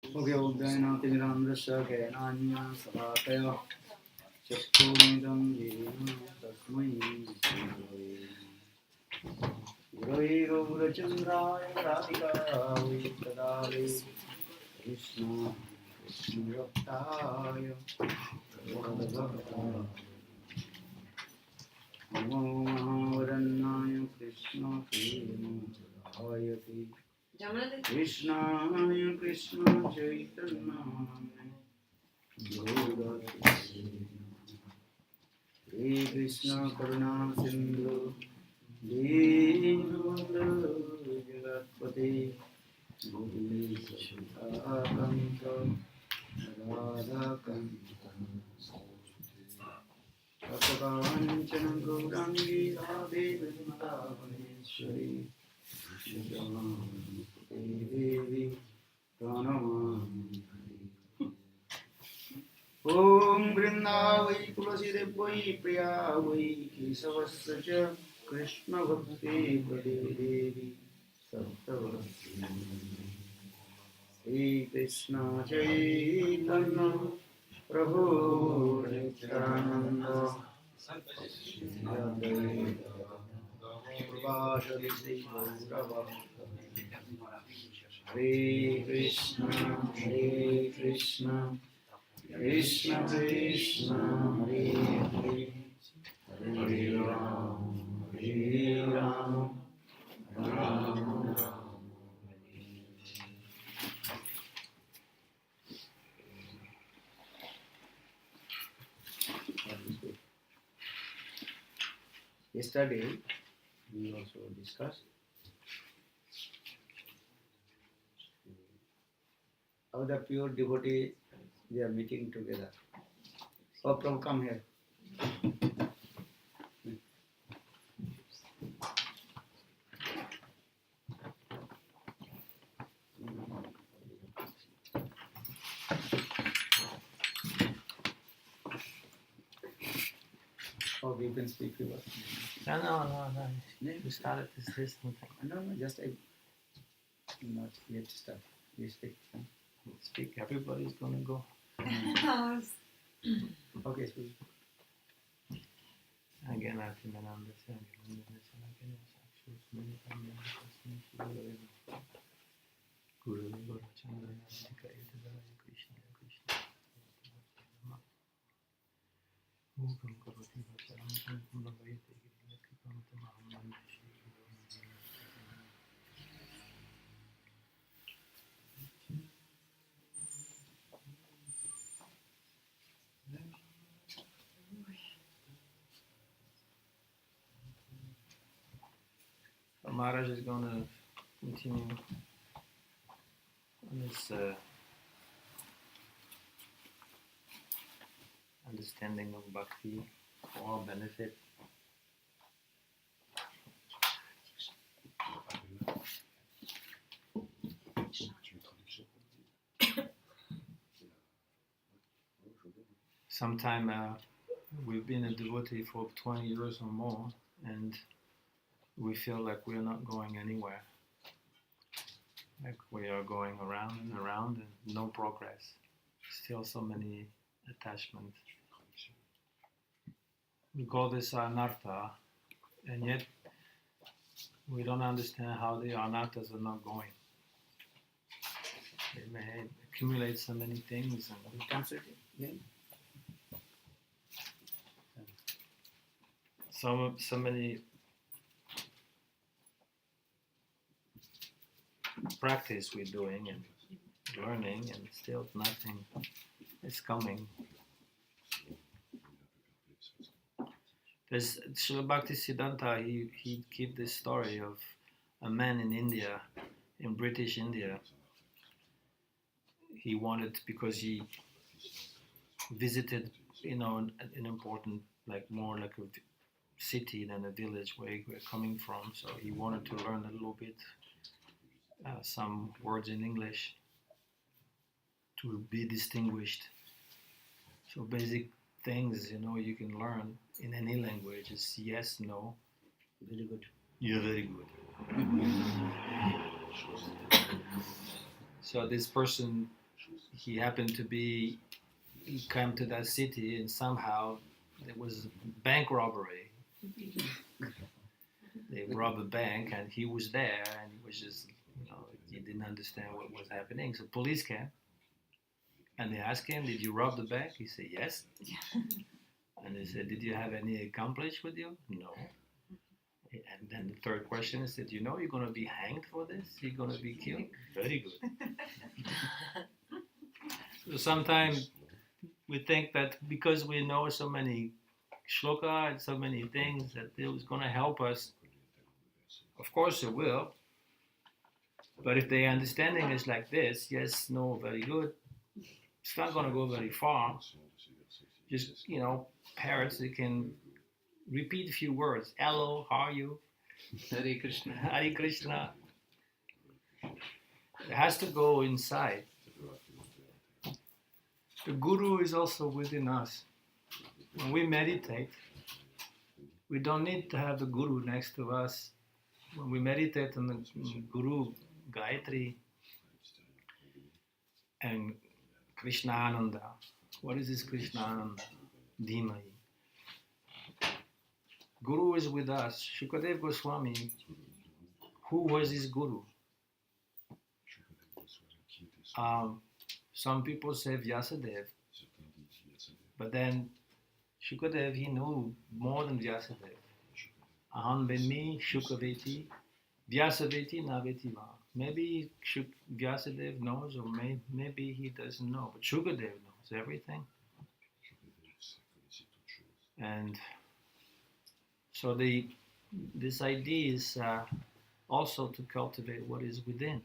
Okay, Udayana Timirandasya Kayananya Salataya Chaksumidam Jena Tasmai Gurave Gaurachandraya Radhikaya Tadale Krishna Krishna Yaktaya Radhavaya Namo Mahavarannaya Krishna Krishna Krishna Krishna Chaitanya Gaura Hare Krishna Karuna Sindhu Deenabandhu Jagatpate Gopi Sakantam Radhakanta Sapakavanchana Gaurangi Radhe Vrindavaneshwari Devi Pranamami Om Vrindavai Tulasi Devai Priyavai Kesavasya Krishna Bhakti Devi Saptavasi Sri Krishna Chaitanya Prabhu Nityananda Advaita Prabhashari Sri Gaurava Hare Krishna Krishna Krishna Hare Hare Hare Rama Rama Rama. Yesterday we also discussed how the pure devotees they are meeting together. Oh, Prabhu, come here. Oh, you can speak to us. No. We started this thing. No, just I not yet start. You speak. Speak. Everybody's gonna go. Okay, speak. Again, I think Maharaj is going to continue on his understanding of bhakti for our benefit. Sometime we've been a devotee for 20 years or more, and we feel like we're not going anywhere. Like we are going around and around and no progress. Still so many attachments. We call this anartha, and yet we don't understand how the anarthas are not going. They may accumulate so many things and so many practice we're doing and learning, and still nothing is coming. There's Srila Bhakti Siddhanta, he keep this story of a man in India, in British India. He wanted, because he visited, an important, more like a city than a village where we're coming from, so he wanted to learn a little bit some words in English to be distinguished. So basic things, you can learn in any language is yes, no. Very good. You're very good. So this person he happened to be, he came to that city and somehow there was bank robbery. They robbed a bank and he was there and he was just, he didn't understand what was happening. So police came and they asked him, "Did you rob the bank?" He said, "Yes." And they said, "Did you have any accomplice with you?" "No." And then the third question is, "You know you're going to be hanged for this? You're going to be killed?" "Very good." So sometimes we think that because we know so many shloka and so many things that it was going to help us. Of course it will. But if the understanding is like this, yes, no, very good, it's not going to go very far. Just, parrots, they can repeat a few words. "Hello, how are you?" Hare Krishna. Hare Krishna. It has to go inside. The Guru is also within us. When we meditate, we don't need to have the Guru next to us. When we meditate on the Guru, Gayatri, and Krishna Ananda. What is this Krishna Ananda? Dhimai. Guru is with us. Shukadeva Goswami, who was his Guru? Some people say Vyasadeva, but then Shukadeva, he knew more than Vyasadeva. Aham Benmi Shukaveti, Vyasaveti Naveti Va. Maybe Vyasadeva knows, or maybe he doesn't know, but Shukadeva knows everything. And so this idea is also to cultivate what is within.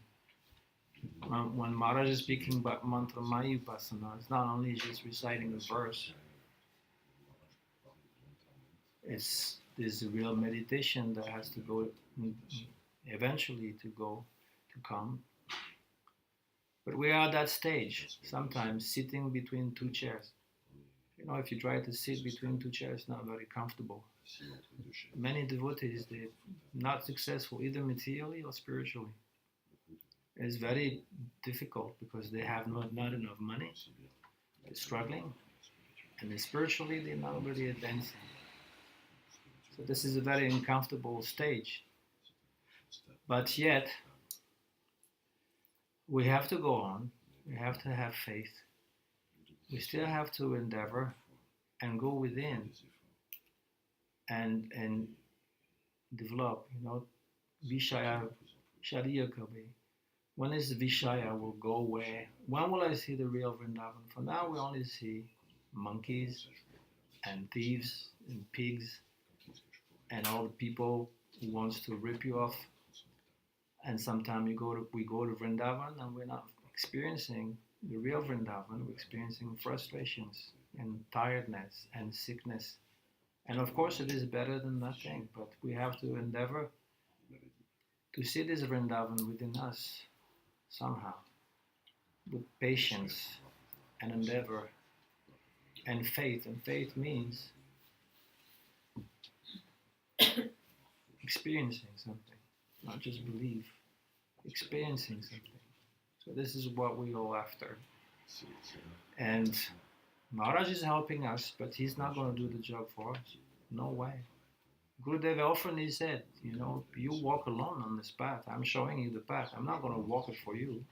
When Maharaj is speaking about mantra Maya Upasana, it's not only just reciting a verse. There's a real meditation that has to go eventually to come. But we are at that stage, sometimes sitting between two chairs. If you try to sit between two chairs, it's not very comfortable. Many devotees, they're not successful either materially or spiritually. It's very difficult because they have not enough money, they're struggling, and then spiritually they're not really advancing. So this is a very uncomfortable stage. But yet, we have to go on, we have to have faith, we still have to endeavor and go within and develop, Vishaya, Shariya Kavi. When is Vishaya will go away? When will I see the real Vrindavan? For now we only see monkeys and thieves and pigs and all the people who wants to rip you off. And sometimes we go to Vrindavan and we're not experiencing the real Vrindavan. We're experiencing frustrations and tiredness and sickness. And of course it is better than nothing, but we have to endeavor to see this Vrindavan within us somehow, with patience and endeavor and faith. And faith means experiencing something, not just believe, experiencing something. So this is what we go after. And Maharaj is helping us, but he's not going to do the job for us. No way. Gurudev often he said, you walk alone on this path. I'm showing you the path. I'm not going to walk it for you.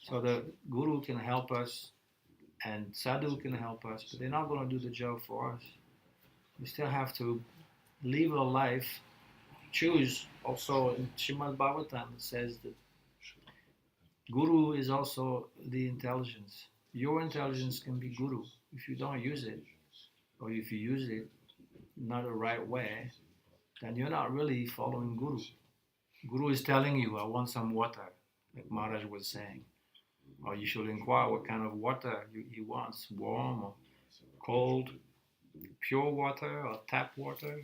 So the Guru can help us and Sadhu can help us, but they're not going to do the job for us. We still have to live our life, choose. Also in Srimad Bhagavatam it says that Guru is also the intelligence. Your intelligence can be Guru. If you don't use it, or if you use it not the right way, then you're not really following Guru. Guru is telling you, I want some water, like Maharaj was saying. Or you should inquire what kind of water he wants, warm or cold, pure water or tap water.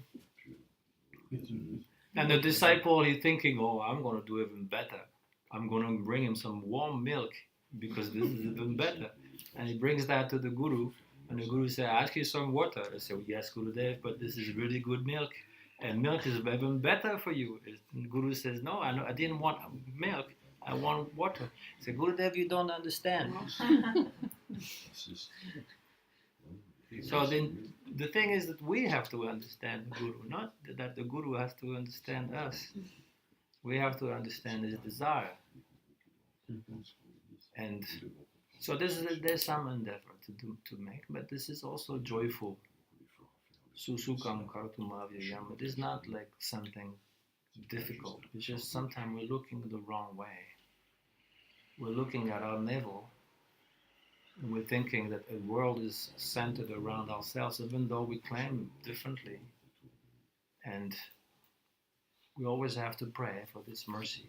And the disciple, he's thinking, I'm going to do even better. I'm going to bring him some warm milk because this is even better. And he brings that to the Guru. And the Guru says, ask you some water. I say, yes, Gurudev, but this is really good milk. And milk is even better for you. And the Guru says, no, I didn't want milk. I want water. I say, Gurudev, you don't understand. So then the thing is that we have to understand the Guru, not that the Guru has to understand us. We have to understand his desire. And so there's some endeavor to make, but this is also joyful. Susukam kartumavyayam. It is not like something difficult. It's just sometimes we're looking the wrong way. We're looking at our navel and we're thinking that the world is centered around ourselves, even though we claim differently. And we always have to pray for this mercy.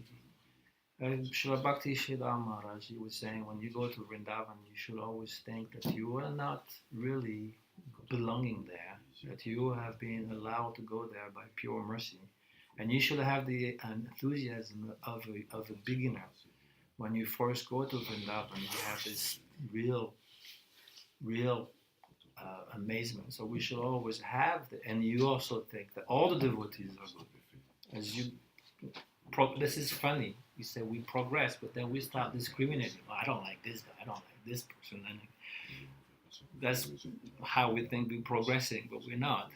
Srila Bhakti Siddhar Maharaj, he was saying, when you go to Vrindavan, you should always think that you are not really belonging there, that you have been allowed to go there by pure mercy. And you should have the enthusiasm of a beginner. When you first go to Vrindavan, you have this real amazement. So we should always have and you also think that all the devotees are good. As you, this is funny. You say we progress, but then we start discriminating. Oh, I don't like this guy. I don't like this person. And that's how we think we're progressing, but we're not.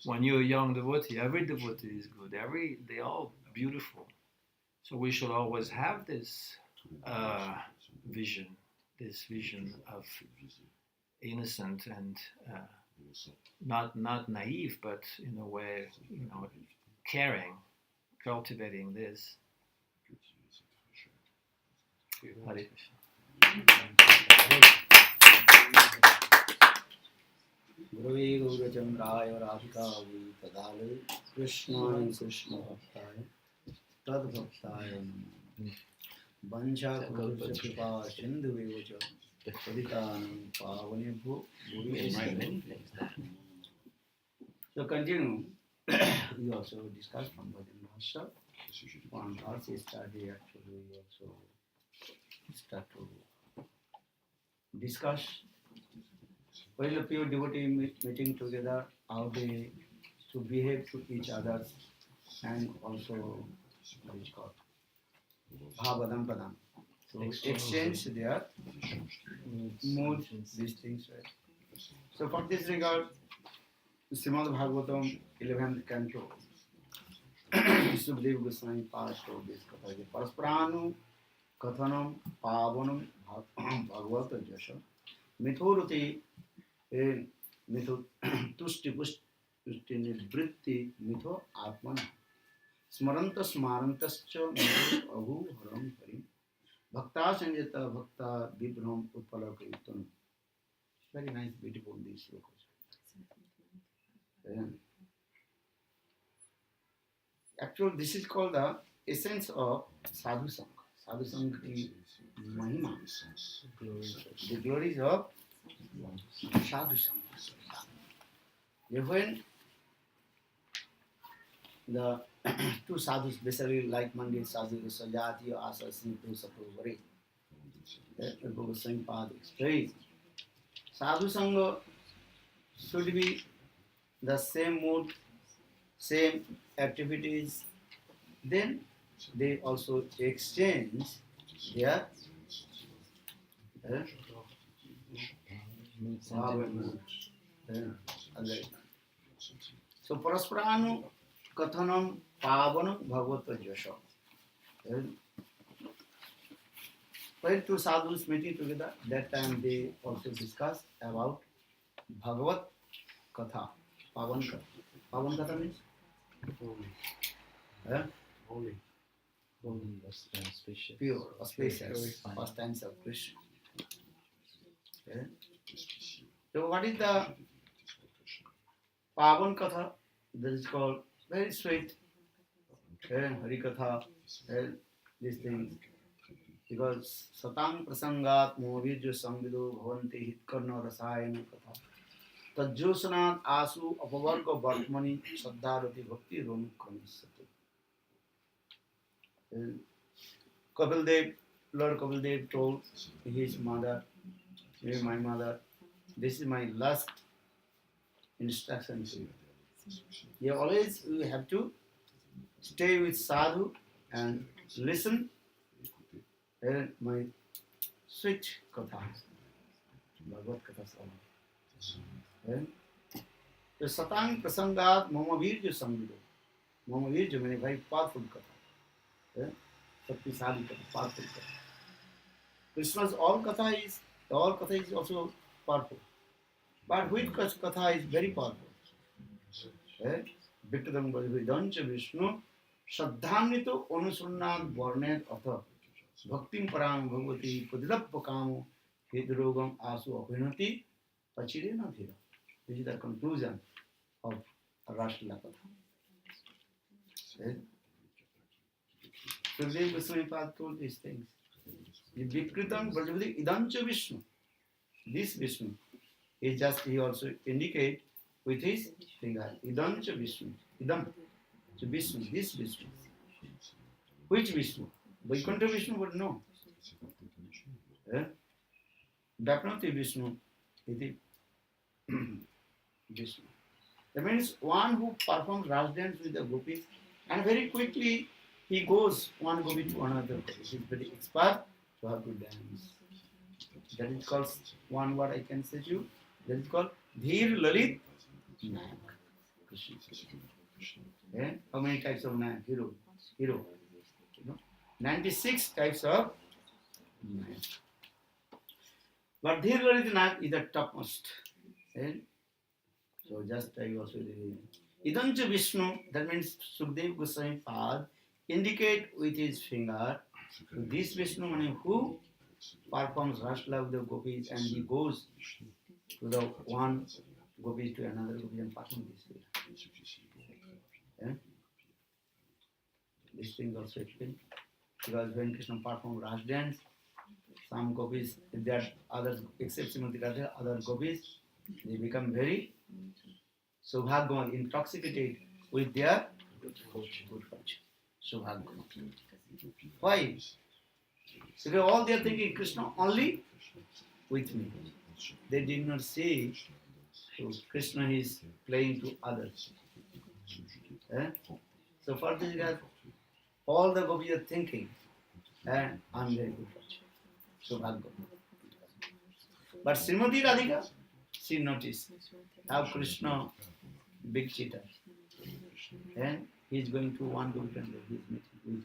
When you're a young devotee, every devotee is good. They're all beautiful. So we should always have this vision of innocent and not naive, but in a way, caring, cultivating this. Hare Krishna. Gurave Gaurachandraya Radhikāvī Tadāle Krishnāya Krishna Bhaktaya Tad Bhaktaya Vancha Kulcha Kripa Sindhuve Vacha Paditānam Pāvanebho Gurave. So continue. We also discussed from Bhajan Bhasha. One also study actually we also start to discuss. While a pure devotee meeting together, how they to behave to each other, and also what is called bhavadam padam. So exchange their mood, these things. Right? So for this regard, Srimad Bhagavatam 11th canto, Sukadeva Goswami passed over this katha. Paraspranu kathanam pavanam bhagavata jasha mithoruti मिथो तुष्टि पुष्टि निवृत्ति मिथो आत्मन स्मरंत स्मारंतश्च मिथो अभू हरम हरि भक्ता संयत भक्ता विभ्रम उत्पलकयुक्तम. Very nice, beautiful these slokas. Actually, this is called the essence of sadhu sangha. Sadhu sangha is mahima, the glories of sadhu sangha. When the two sadhus, basically like-minded sadhus, Sajati, Asa, Sintu, Saprovare, the Goswami Pad explains, sadhu sangha should be the same mood, same activities, then they also exchange their so paraspranu kathanam pavanam bhagavata jasha. When two sadhus meeting together, that time they also discuss about Bhagavat Katha. Pavan Katha. Pavan Katha means? Holy. Holy, auspicious. Pure, auspicious. Pastimes of Krishna. So what is the Pavan Katha? That is called very sweet. Hari Katha, these things. Because Satang Prasangat Movirjo Samvido Bhavanti Hitkarna Rasayana Katha. Tajjosanat Asu Apavarga Bhartmani Saddharati Bhakti Romukramisati. Lord Kapil Dev told his mother, my mother, this is my last instruction to you. You always have to stay with sadhu and listen my sweet katha, Bhagavad Katha Savan. The Satang Prasangat Mama Virja Samvido. Mama Virja means very powerful katha. Shaktisali katha, powerful katha. Krishna's all katha is also powerful. But which katha is very powerful? Viktadam Vidancha Vishnu Shraddhamnito Anusunnad Varned Atha Bhaktim Parang Bhagavati Padilappakamo Hidrogam Asu Abhinati Pachirena Thira. This is the conclusion of Rashtra Katha. Sukadeva Goswami Pad told these things. Vikritam Brajavati Idancha Vishnu. This Vishnu he also indicate with his finger. Idancha Vishnu. Idam. So Vishnu, this Vishnu. Which Vishnu? Vaikuntha Vishnu would know. Definitely Vishnu. Vishnu. That means one who performs Raj dance with the gopis and very quickly he goes one gopi to another. He is very expert to how to dance. That is called, one word I can say to you, that is called Dhir Lalit Nayak. How many types of Nayak? Hero. You know? 96 types of Nayak. But Dhir Lalit Nayak is the topmost. So just I also Idancha Vishnu, that means Sukadeva Goswami Pad indicate with his finger to this Vishnu who performs Rashla with the gopis and he goes to the one gopi to another gopi and performs this way. This thing also explained. Because when Krishna performs Rash dance, some gopis, if there are others except Srimati Radha, other gopis, they become very Subhagyavan, intoxicated with their good fortune. Subhagyavan. Why? Because all they are thinking, Krishna only with me. They did not see so Krishna is playing to others. So for this reason, all the gopis are thinking, I'm very good fortune. Subhagyavan. But Srimati Radhika, she noticed how Krishna, big cheater, and he is going to one gopi and he is meeting with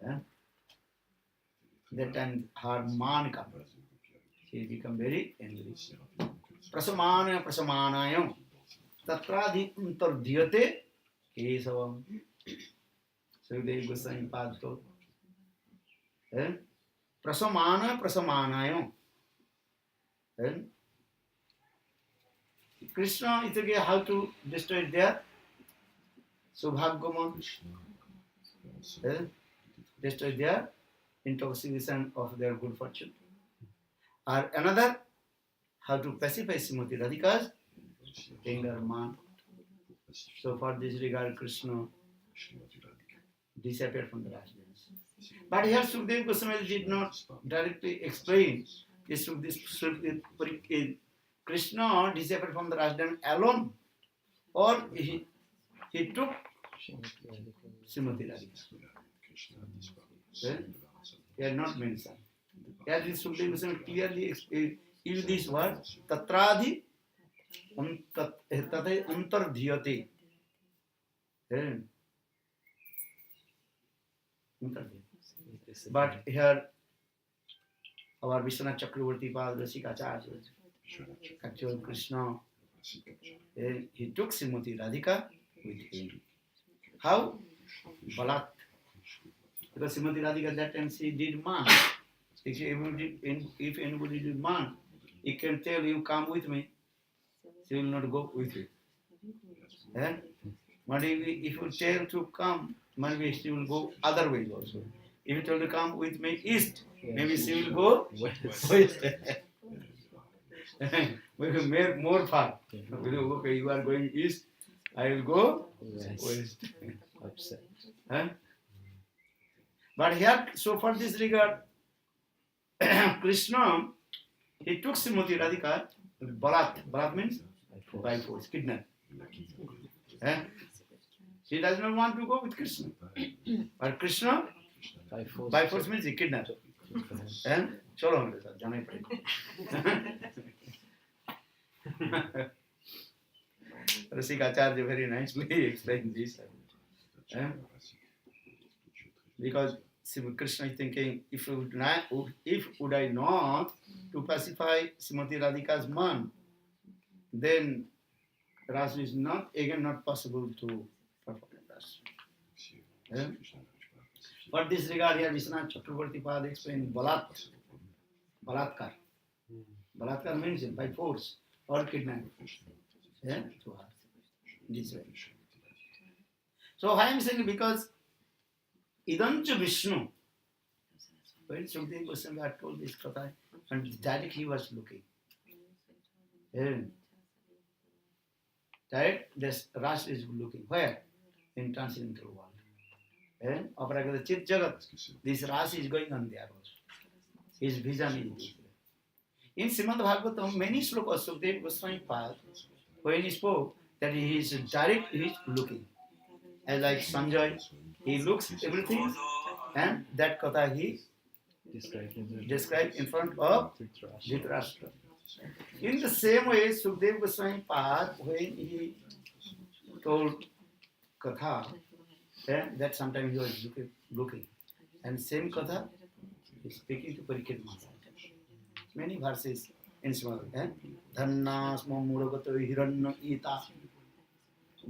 him. That time her man comes. She become very angry. Prasamanayam Tatradi Untardhyate Kesavam. Sukadeva Goswami Pad told. Prasamanayam. Krishna is again how to destroy their Subhagyavan, destroy their intoxication of their good fortune. Or another, how to pacify Srimati Radhika's anger man. So for this regard, Krishna disappeared from the Raj dance. But here Sukadeva Goswami did not directly explain this Krishna disappeared from the Raj dance alone, or he took Srimati Radhika. He had not mentioned. As this Sukadeva Goswami clearly used this word, Tatradi Antardhyate. But here, our Vishwanath Chakravarti Pad Rasikacharya, actual Krishna, he took Srimati Radhika with him. How? Balat. Because Srimati Radhika at that time she did man. If anybody did man, he can tell you come with me. She will not go with you. But if you tell to come, maybe she will go other ways also. If you tell to come with me east, maybe she will go west. More far. Okay, you are going east, I will go west. Upset. But here, so for this regard, Krishna, he took Srimati Radhika, Balat. Balat means by force, kidnap. She does not want to go with Krishna. But Krishna By force means he kidnapped. And cholo janai pade. Rasikacharya very nicely explained this. Because Krishna is thinking, if would I not to pacify Srimati Radhika's mind, then Rasa is not possible to perform Rasa. For this regard, here Vishwanath Chakravarti Pada explained Balatkar. Balatkar means by force or kidnapping. This way. So I am saying because Idancha Vishnu, when Sukadeva Goswami had told this katha, and directly he was looking. Direct, this Rasa is looking. Where? In transcendental world. Aparagata Chit Jagat, this Rasa is going on there also. His vision is this. In Srimad Bhagavatam, many slokas of Sukadeva Goswami Pad, when he spoke, that he is direct, he is looking. As like Sanjay, he looks everything, and that katha he described in front of Dhritarashtra. In the same way, Sukadeva Goswami Pad, when he told katha, that sometimes he was looking. And same katha, he is speaking to Parikshit Maharaj. Many verses in Srimad. Dhanna smo muragato hiranna ita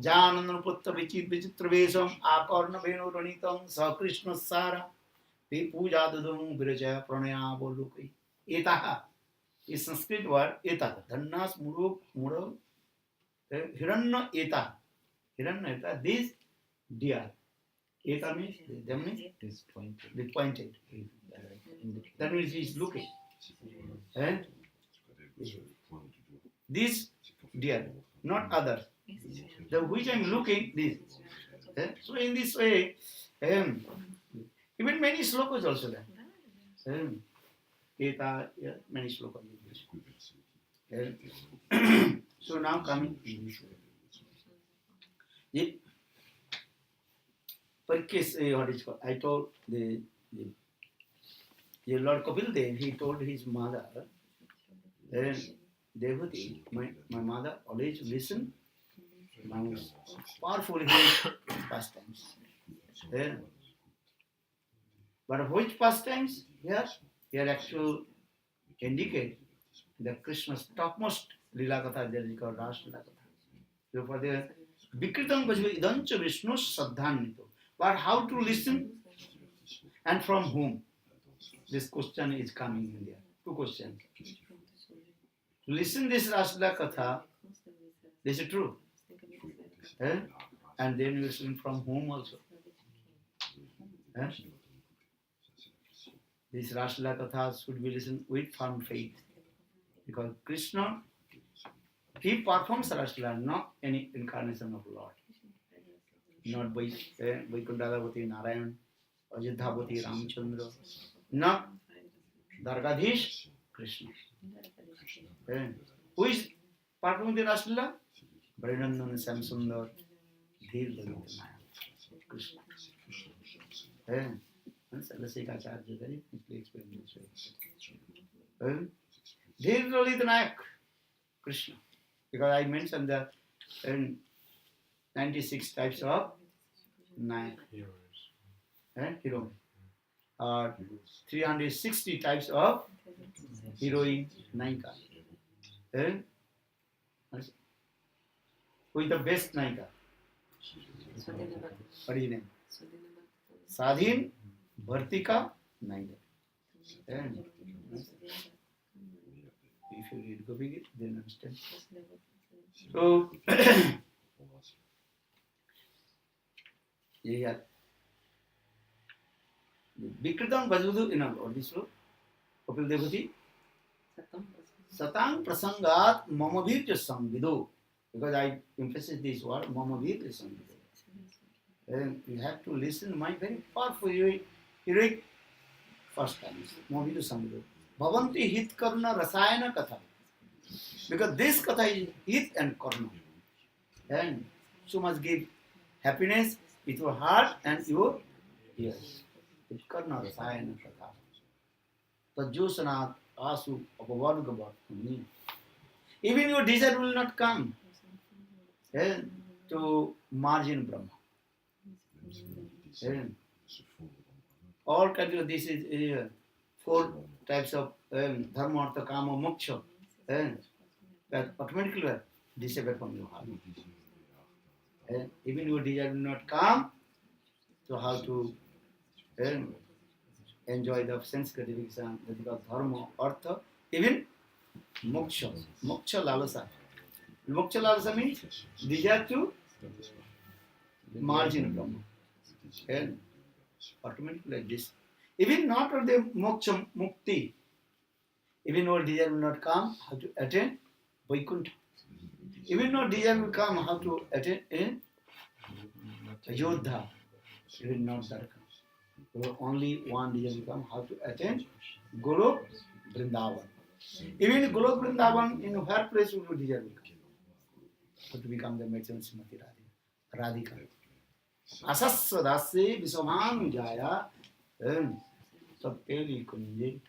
janana putta vichitra vesam akarna venu ranitam sa Krishna sara pe puja dudum viraja pranaya bolukai. Etaha is Sanskrit word eta. Dhannas murag hiranna eta. Hiranna eta, this deer. Eta means, that means pointed. That means he is looking. This deer, not other. The which I am looking, this. So in this way, even many slokas also there. Eta, many slokas. So now coming to this way. Parikshit, what is called? I told the Lord Kapil Dev, he told his mother, Devati, my mother always listen, powerfully pastimes. But which pastimes? Here actual indicate the Krishna's topmost Lila Katha, that is called Rasa Lila Katha. So for the Vikritam Vajva Idancha Vishnu Saddhanito. But how to listen and from whom? This question is coming in there. Two questions. Listen this Rasa Katha, this is true. And then you listen from whom also. This Rasa Katha should be listened with firm faith. Because Krishna, he performs Rasa, not any incarnation of Lord. Not Vaikunthavati Narayan, Ajodhavati Ramchandra, not Dargadhish Krishna. Who is performing the Rasa? Vrindandan Samsundar, Dhir Lalita Krishna. Rasikacharya very simply explained this way. Dhir Lalita Krishna. Because I mentioned that 96 types of hero. 360 types of heroine Naika. Who is the best Naika? What is his name? Sadhin Bhartika Naika. If you read Gopi, then understand. So, yeah. Vikritam Vajvudu in all this look. Kapil Devati. Satang Prasangat Mamavir Samvido. Because I emphasize this word, Mamavir Samvido. And you have to listen my very powerful heroic first time. Mamavir Samvido. Bhavanti Hit Karna Rasayana Katha. Because this Katha is Hit and Karna. And so must give happiness with your heart and your ears. Karna Rasayana Pratha. Tajosanath Asu Apavargavat. Even your desire will not come to margin Brahma. All kinds of this is four types of dharma, artha, kama, moksha. That automatically disappear from your heart. Even your desire will not come, so how to enjoy the sense gratification, that is called dharma, artha, even moksha. Moksha lalasa. Moksha lalasa means desire to margin Brahma. And automatically like this. Even not for the moksha mukti, even no desire will not come, how to attain Vaikuntha. Even no desire will come, how to attain in Ayodhya. Even not that comes. So only one desire will come, how to attain Golok Vrindavan. Even Golok Vrindavan, in where place will no desire will come? How to become the maiden Srimati Radhika. Asasya Dasya Viswaman Jaya Sapeli Kunje.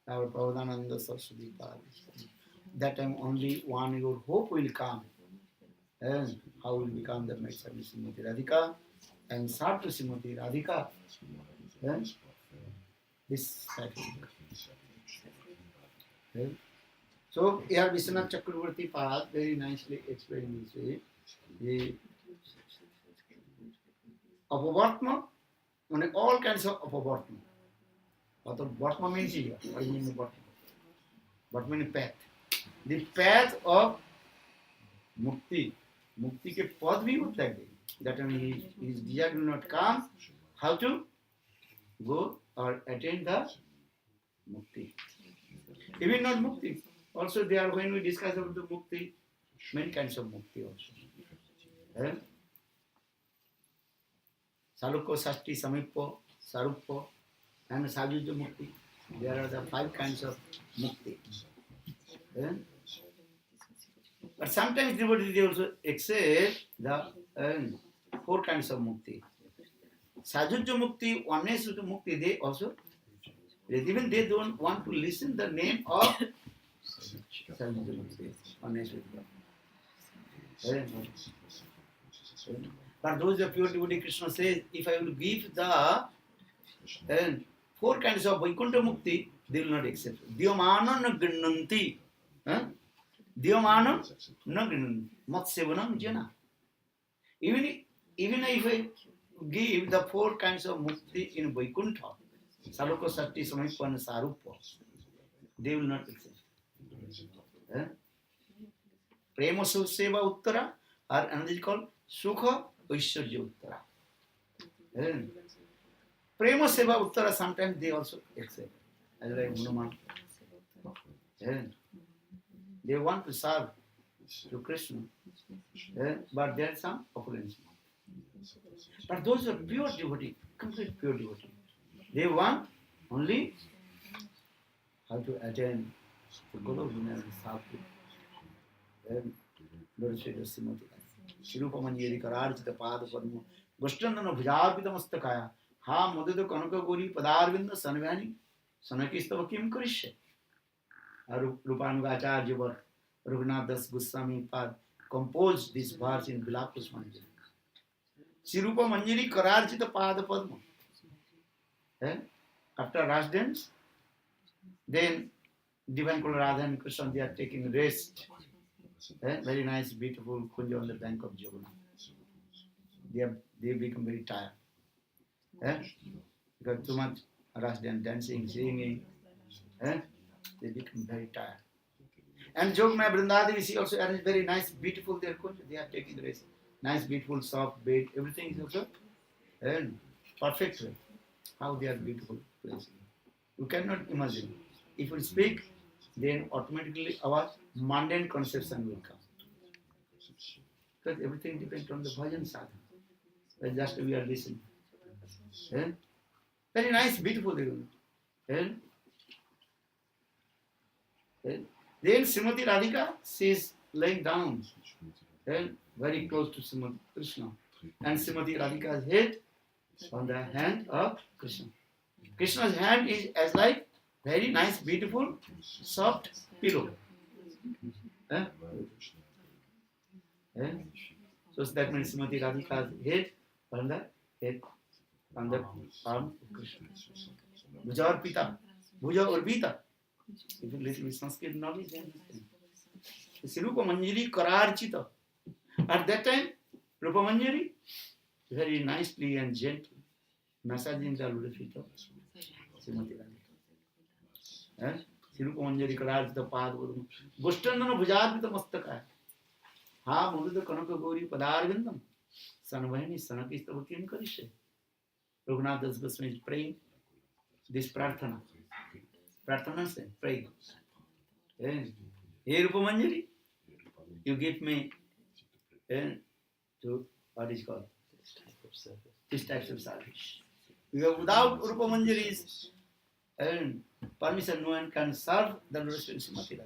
Our Prabhupada Saraswati Parvati. That time only one your hope will come. And how will become the maid service Srimati Radhika and serve to Srimati Radhika. And this that will become. So here Vishwanath Chakravarti Pad very nicely explained this way. The Apavartma, all kinds of Apavartma. What Vartma means here? What do you mean Vartma? What means path? The path of Mukti. Mukti ke path bhi hota hai. That means his desire will not come. How to go or attain the Mukti. Even not Mukti. Also there, when we discuss about the Mukti, many kinds of Mukti also. Salukko, Sasti, Samippo, Saruppo, and Sajuja Mukti. There are the 5 kinds of Mukti. But sometimes they also accept the 4 kinds of Mukti. Sajuja Mukti, oneness with Mukti, they also, even they don't want to listen the name of Sajuja Mukti, oneness with God. But those of pure devotee, Krishna says, if I will give the 4 kinds of Vaikuntha Mukti, they will not accept. Diyamana na grinnanti. Diyamana na grinnanti. Matsevanam jana. Even if I give the 4 kinds of Mukti in Vaikuntha, Salukha, Sati, Samippa and Saruppa, they will not accept. Prema Seva Uttara, or another is called Sukha Aishwarya Uttara. Prema Seva Uttara, sometimes they also accept. As like Hanuman. They want to serve to Krishna, but there is some opulence. But those are pure devotee, complete pure devotee. They want only how to attain the Guru and Sadhu. Lord Sri Srimati Shirupa Manjeri Kararjita Pada Padma Goshtandana Bhujapita Mastakaya Ha Mudada Kanaka Gori Padarvinda Sanvani Sanakistava Kim Kurishe Rupanugacharya Raghunath Das Goswami Pad composed this verse in Bilapus Manjari. Shirupa Manjari Kararjita Pada Padma. After Ras dance, then Divine Kula Radha and Krishna, they are taking rest. Very nice, beautiful kunja on the bank of Jamuna. They become very tired. Because too much Ras dance, dancing, singing. They become very tired. And Jogmaya Vrindadevi, she also arranged very nice, beautiful their kunja. They are taking rest. Nice, beautiful, soft bed. Everything is also perfect way. How they are beautiful places. You cannot imagine. If we speak, then automatically our mundane conception will come. Because everything depends on the bhajan sadhana. Just we are listening. Very nice, beautiful. Then Srimati Radhika, she is laying down very close to Srimati Krishna. And Srimati Radhika's head on the hand of Krishna. Krishna's hand is as like very nice, beautiful, soft pillow. Eh? Eh? So that means Srimati Radhika's head on the head, on the arm of Krishna. Bhuja or Pita. Bhuja or Pita. If you listen with Sanskrit knowledge, then Rupa Manjari Kararchita. At that time, Rupa Manjari, very nicely and gently, massaging the lotus feet of Srimati Radhika. Rupa Manjari Kararchita Padavadam. Goshtandana Bhujarvita Mastaka. Ha Mudita Kanaka Gauri Padarvindam. Sanavahini Sanakistavakim Karishe. Raghunath Das Goswami is praying this prarthana. Prarthana say, pray. Hey Rupa Manjari, you give me to what is called this type of service. Because without Rupa Manjari's permission, no one can serve the Lord Srimati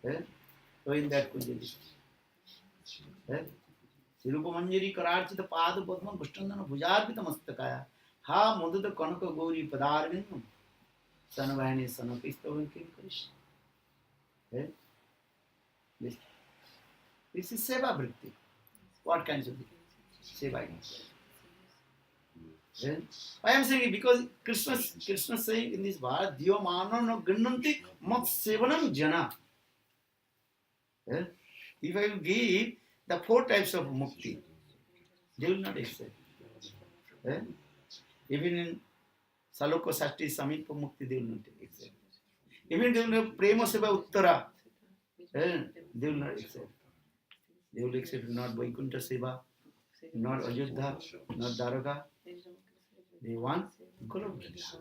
Radha. So in that condition, Rupa Manjari Kararchita Pada Padma Kushtandana Bhujarpita Mastakaya Ha Mudita Kanaka Gauri Padarvindam Sanavahini Sanakistavakim Karisha. This is Seva Vritti. What kinds of Seva? I am saying because Krishna saying in this verse, Diyo Mano no Gannanti Mat Sevanam Jana. If I will give the 4 types of mukti, they will not accept. Even in Saloko Sashti Samipa Mukti, they will not accept. Even they will have Prema Seva Uttara, they will not accept. They will accept not Vaikuntha Seva, not Ajodha, not Dwaraka. They want Golo Vrindavan.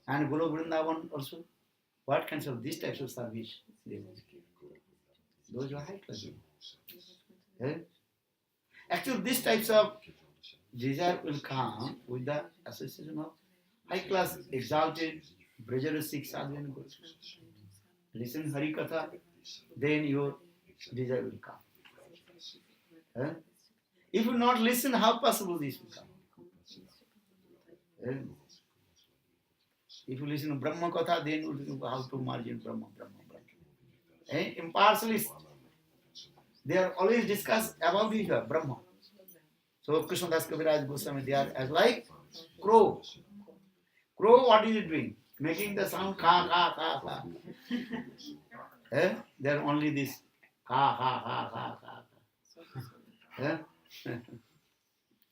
And Golo Vrindavan also, what kinds of these types of service they want? Those are high class. Actually, these types of desire will come with the association of high class, exalted, Brajarasic sadhana gurus. Listen Hari Katha, then your desire will come. If you not listen, how possible this will come? If you listen to Brahma Katha, then you will know how to margin Brahma. Impartialists, they are always discussed about each other, Brahma. So Krishna Das Kaviraj Goswami, they are as like crow. Crow, what is it doing? Making the sound ka ka ka ka. They are only this ka ka ka ka ka.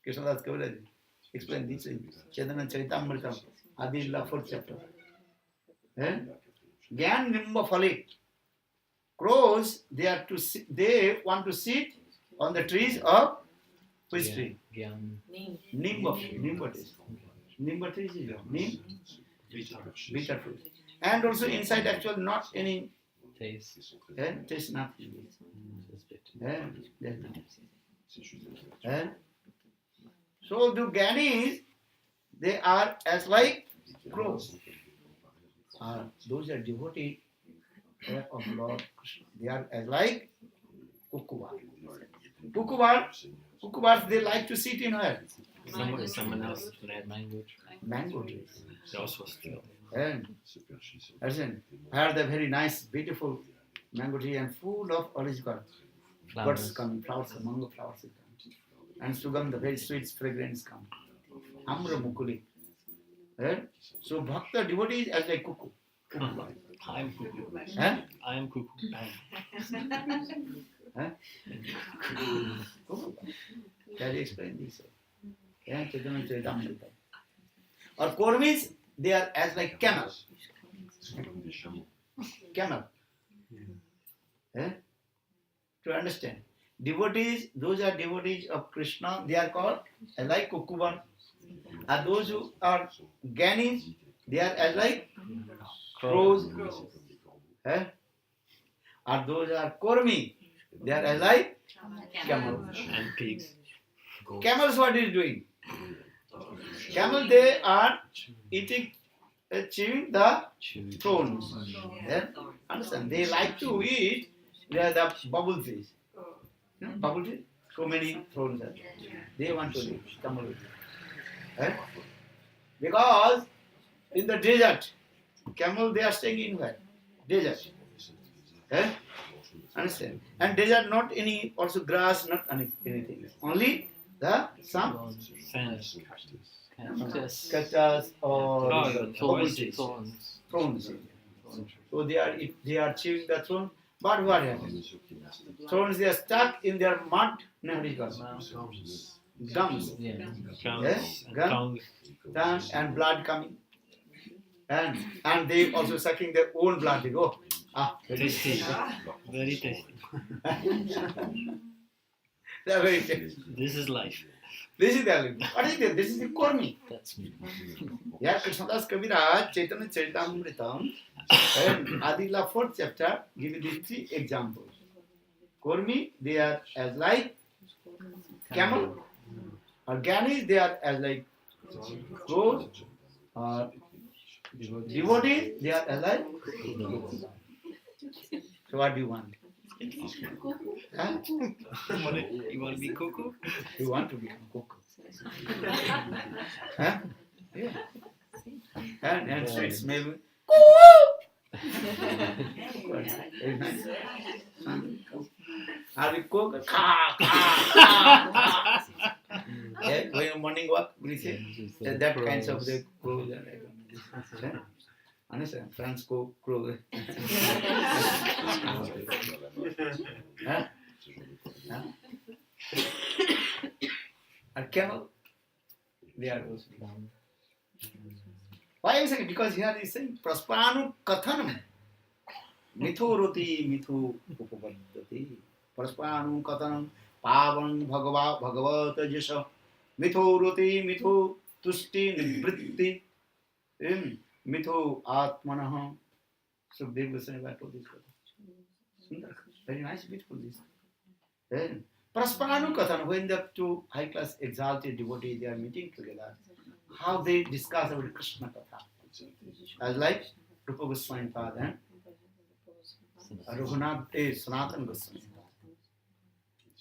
Krishna Das Kaviraj explain this in Chaitanya Charitamrita, Adillah 4th chapter. Gyan Nimba Phale. Crows, they want to sit on the trees of which tree? Nimba trees. Nimba trees is Nim? Bitter fruit. And also inside actually not any taste. Taste nothing. So the Gyanis, they are as like crows. Those are devotees of Lord Krishna. They are as like Kukubar. Kukubars, they like to sit in where? Someone else read mango tree. Mango trees. They also still. And listen, I had a very nice, beautiful mango tree and full of orange birds come, flowers, mango flowers come. And Sugandha, very sweet fragrance come. Amra Mukuli. So Bhakta devotee is as like Kuku. I am cuckoo. I am cuckoo. Can you explain this? Or Kurmis, they are as like camel. Camel. To understand. Devotees, those are devotees of Krishna, they are called as like Kukuban. And those who are Gyanis, they are as like crows. Or those are Kurmi, they are as like camels. And pigs. Camels, what is doing? Camel, they are eating, chewing the thorns. Understand? They like to eat the bubble trees. Bubble tree? So many thorns are there. They want to eat camel. Eh? Because in the desert, camel they are staying in where? Desert. Eh? Understand? And desert not any also grass, not anything. Only the some Sand. cactus or Thorns. thorns. So they are chewing the thorn. But what happens? Thorns they are stuck in their mud. No, what is it called? Gums. Yeah. Yes? Tongue. Tongue and blood coming. And they also sucking their own blood. They go, Tasty. Very tasty. they are very tasty. This is life. This is their living. What is this? This is the kormi. That's me. Yeah, Krishnadas Kaviraj, Chaitanya Charitamritam, and Adila 4th chapter, give you these 3 examples. Kormi, they are as like camel. Or Gyanis, they are as like crows. Or devotees, they are as like. So what do you want? Huh? You want to be cuckoo? You want to become cook. Huh? Yeah. And sweet smell. Very nice. Are we cook? Yeah, when morning walk, we say that kinds of the crows and understand? France crow. Huh? Huh? And camel, they are also. Why is it? Because here he is saying Praspanu Kathanam. Mithu Ruti Mithu Upapadati. Praspanu Kathanam Pavan Bhagavata Jasha. Mithu Ruti Mithu Tusti Nibritti. Mithu Atmanaha. Sukhdev Goswami told this. Very nice, beautiful this. Then Praspanu Kathan, when the two high class exalted devotees they are meeting together, how they discuss about Krishna Katha. As like Rupa Goswami Father and Raghunath Sanatan Goswami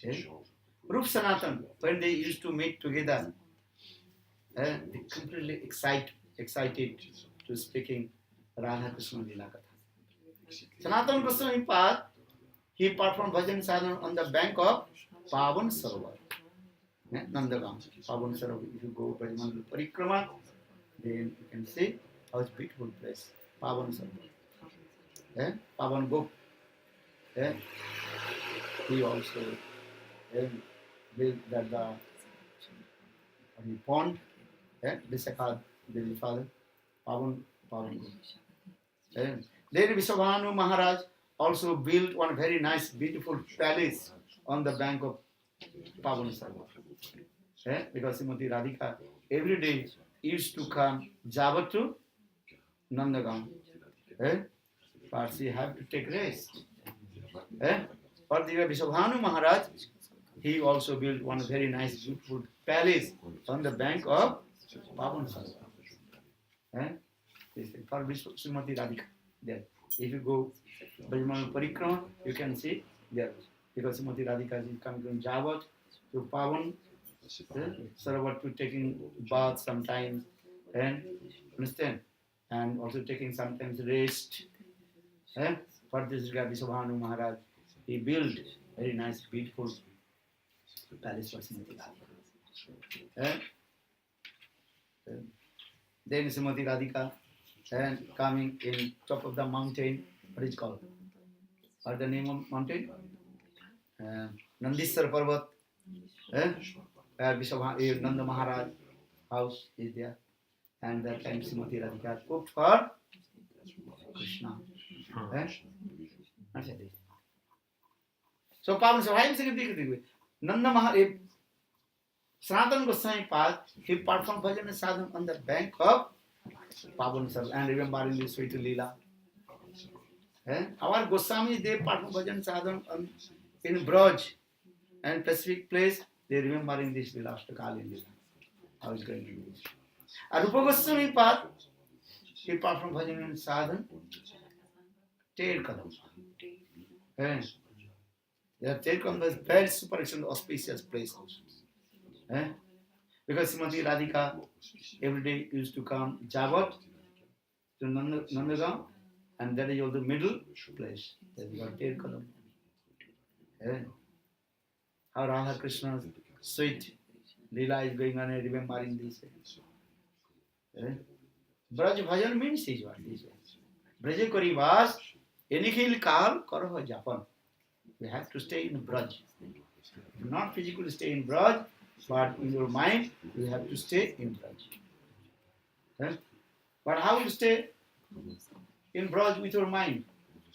Father. Rupa Sanatan, when they used to meet together, they completely excited to speaking Radha Krishna Lila Katha. Sanatan Goswami Father, he performed bhajan sadhana on the bank of Pavan Sarovar, Nandagam. Pavan Sarovar, if you go Bhajaman Parikrama, then you can see how it's a beautiful place. Pavan Sarovar. Pavan Gop. He also built that the pond, Visakha, the father, Pavan Gop. Then Visavanu Maharaj also built one very nice, beautiful palace on the bank of Pavan Sarovar. Because Srimati Radhika every day used to come Java to Nandagam. But she had to take rest. But the Vishabhanu Maharaj, he also built one very nice, beautiful palace on the bank of Pavan Sarovar. For Srimati Radhika there. If you go Bhajman Parikrama, you can see there. Because Srimati Radhika is coming from Java to Pavan Sarovar to taking bath sometimes, and understand, and also taking sometimes rest. For this Vishabhanu Maharaj, he built very nice, beautiful palace for Srimati Radhika. Then Srimati Radhika and coming in top of the mountain, what is it called? What the name of mountain? Nandisar Parvat. Where Nanda Maharaj house is there. And that time Srimati Radhika cooked for Krishna. So Pavan said, why am I saying Nanda Maharaj, Sanatan Goswami Pad, he performed bhajan sadhana on the bank of Pavan Sarovar, and remembering this sweet Leela. Our Goswamis, they perform bhajan sadhana in Braj and specific place, they remembering this Leela, Ashtakali Leela. How is going to do this? Rupa Goswami Pad, he performed bhajan sadhana, Ter Kadam. There Ter Kadam is very super excellent, auspicious place also. Because Srimati Radhika every day used to come Jabat to Nandagaon, and that is also middle place. That is what Ter Kadam. How Radha Krishna's sweet Leela is going on, and remembering this. Braj Bhajan means is what this is. Braja Kori Vas, Enikhil Kal Karaha Japan. We have to stay in Braj. Not physically stay in Braj, but in your mind, you have to stay in Braj. But how to stay in Braj with your mind?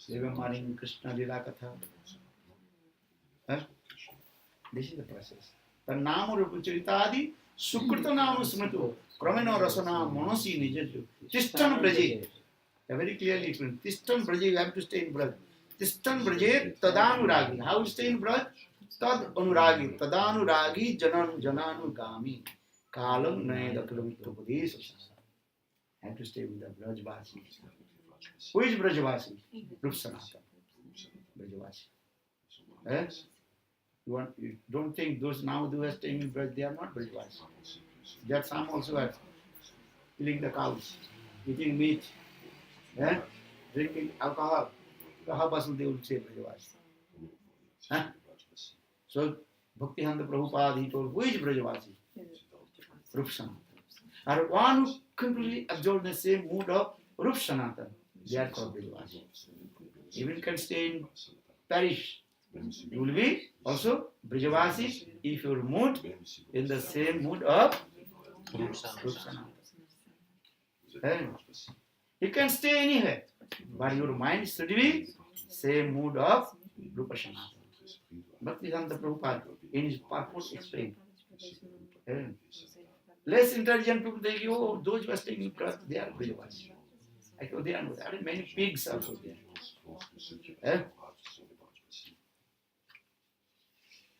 Remembering Krishna Leela Katha. This is the process. The Nama Rupa Charitadi, Sukrita Nama Smrito, Kramena Rasana, Monosi Nijaju, Tistan Braje. Very clearly explained. Tistan Braje, you have to stay in Braj. Tistan Braje, Tadanuragi. How to stay in Braj? Tad Anuragi, Tadanuragi, Jananu Gami, Kalam Nayada Kilometer. Have to stay with the Brajvasi. Who is Brajvasi? Rup Sanatana. Brajvasi. You don't think those now who are staying in Braj, they are not Brajvasi. That some also are killing the cows, eating meat, drinking alcohol. So how possible they will say Brajvasi? So Bhaktivedanta Prabhupada, he told, who is Brajvasi? Rup Sanatana. And one who completely absorbed the same mood of Rup Sanatana, they are called Brajvasi. Even can stay in parish. You will be also Brajavasi if your mood in the same mood of Rup Sanatana. You can stay anywhere, but your mind should be same mood of Rupa Sanatana. Bhaktivedanta Prabhupada in his purpose explained. Less intelligent people think, oh, those who are staying in Braj, they are Brajavasi. I thought they are not. There are many pigs also there.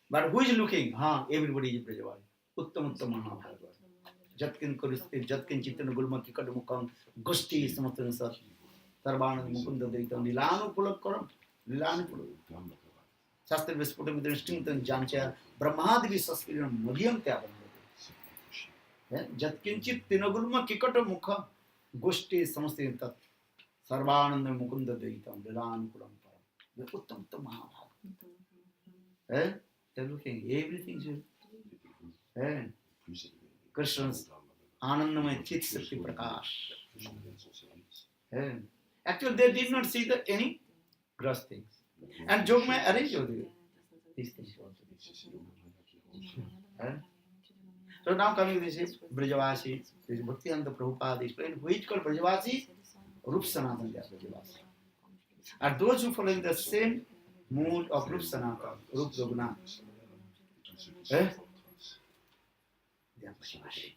But who is looking? Everybody is Brajavasi. Uttam Mahabharata. Jatkin Kuriste, Jatkin Chitan Gulma Kikadamukam, Gusti Samatan Sat, Sarvana Mukunda Daitam, Nilanu Pulakaram, Nilanu Pulak. Sastra Vesputam with the instinct and Jancha, Brahmadivi Saspiram, Mudiam Tabam. Jatkinchit Tinagulma Kikata Mukha, Gusti Samastin Tat, Sarvana Mukunda Daitam, Nilanu Pulampara. The Uttam Mahabharata. They're looking, everything is Krishna's Anandamay Chit Sakti Prakash. Actually, they did not see any gross things. And Jogmaya arranged these things also. So now coming to this Brajavasi, this Bhaktivedanta Prabhupada explained who is called Brajavasi? Rup Sanatana Brajavasi. Are those who follow the same mood of Rup Sanatana, Rup Raghunath. They are Brajavasi.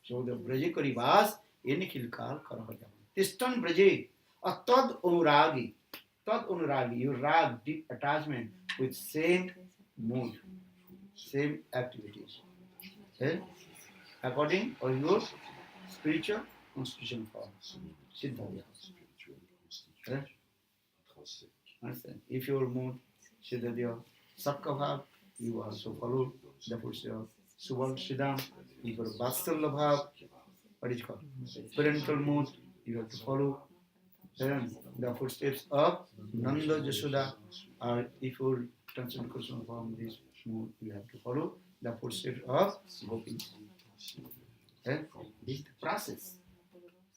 So the Brajakari was Enikhilkal Karahajam. Tistan Braje, a Tad Anuragi. Tad Anuragi, you rag, deep attachment with same mood, same activities. According to your spiritual constitution form. Siddhaya. Understand? If your mood, Siddhaya, Satkabhav, you also follow the footsteps of Subal Siddham. If your Vatsalya Bhav, what is it called? Parental mood, you have to follow the footsteps of Nanda Jashoda. Or if your transcendental form this mood, you have to follow the footsteps of Gopis. This is the process.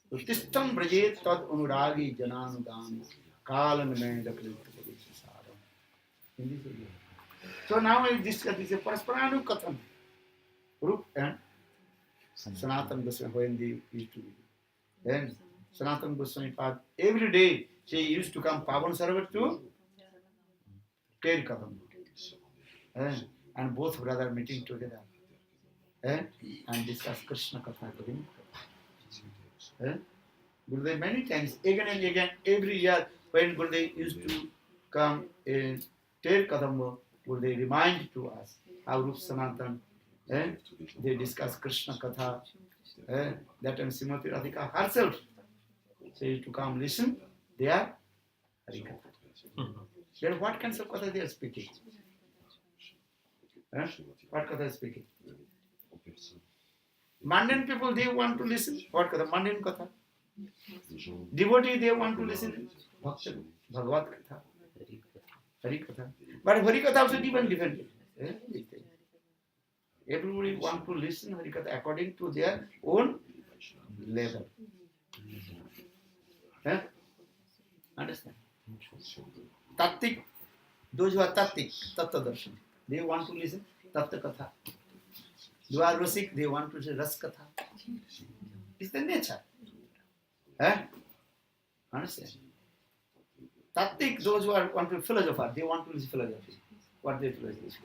So, Tistam Braje Tad Anuragi Jananugami Kalam Nayadakli. So now I discuss this Parasparanu Katham. Rup and Sanatana Goswami when they used to be. Then Sanatana Goswami Pad every day she used to come Pavan Sarovar to Ter Katham. And both brothers meeting together. And discuss Krishna Katha to him. Gurudev many times, again and again, every year when Gurudev used to come in Ter Kadamba, Gurudev remind to us how Rup Sanatana, they discuss Krishna Katha. That time Srimati Radhika herself says to come listen, they are Harikatha. Then what kinds of Katha they are speaking? What Katha is speaking? Mundane people, they want to listen. What katha? Mundane katha. Devotee, they want to listen. Bhagavad katha. Hari katha. But Hari katha also different. Everybody want to listen Hari katha according to their own level. Understand? Tattik, those who are tattik, tattva darshan, they want to listen tattva katha. Those who are rasik, they want to say ras katha. It's the nature. Understand? Tattik, those who want to philosopher, they want to listen philosophy. What they philosophy?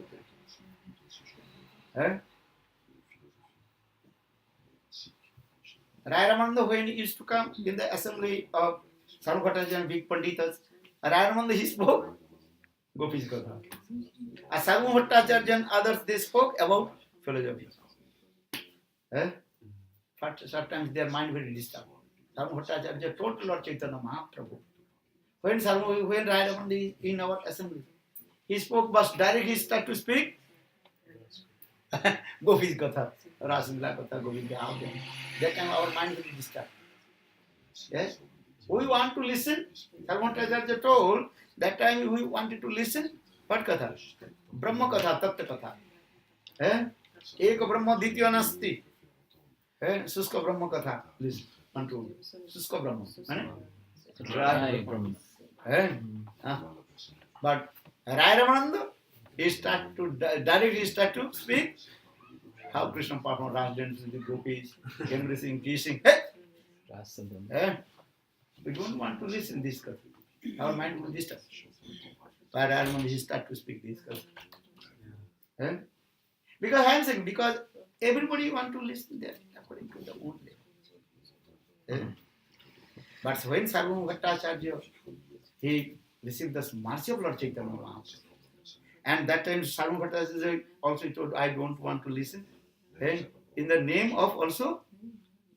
Rai Ramananda, when he used to come in the assembly of Sarvabhautaji and big Panditas, Rai Ramananda, he spoke Gopi's Katha. As Sarvabhautaji and others, they spoke about philosophy. Sometimes their mind very disturbed. Sarvabhautaji told Lord Chaitanya Mahaprabhu. When Rai Ramananda is in our assembly, he spoke, but directly he started to speak Gopi's Katha, Rasamila Katha, Govinda. That time our mind will be disturbed. Yes? We want to listen. Sarvabhautaji told, that time we wanted to listen. What Katha? Brahma Katha, Tattva Katha. Eka Brahma Ditya Nasti. Suska Brahma Katha. Listen. Control. Suska Brahma. Dry Brahma. But Rai Ramananda, he started to directly speak how Krishna performed Rasa dance with the gopis, embracing, kissing. We don't want to listen this katha. Our mind will disturb. But Rai Ramananda, he started to speak this katha. Because I am saying, because everybody want to listen there according to the own level. But when Sarvabhautacharya, he received the mercy of Lord Chaitanya Mahaprabhu. And that time Sarvabhautacharya also told, I don't want to listen. In the name of also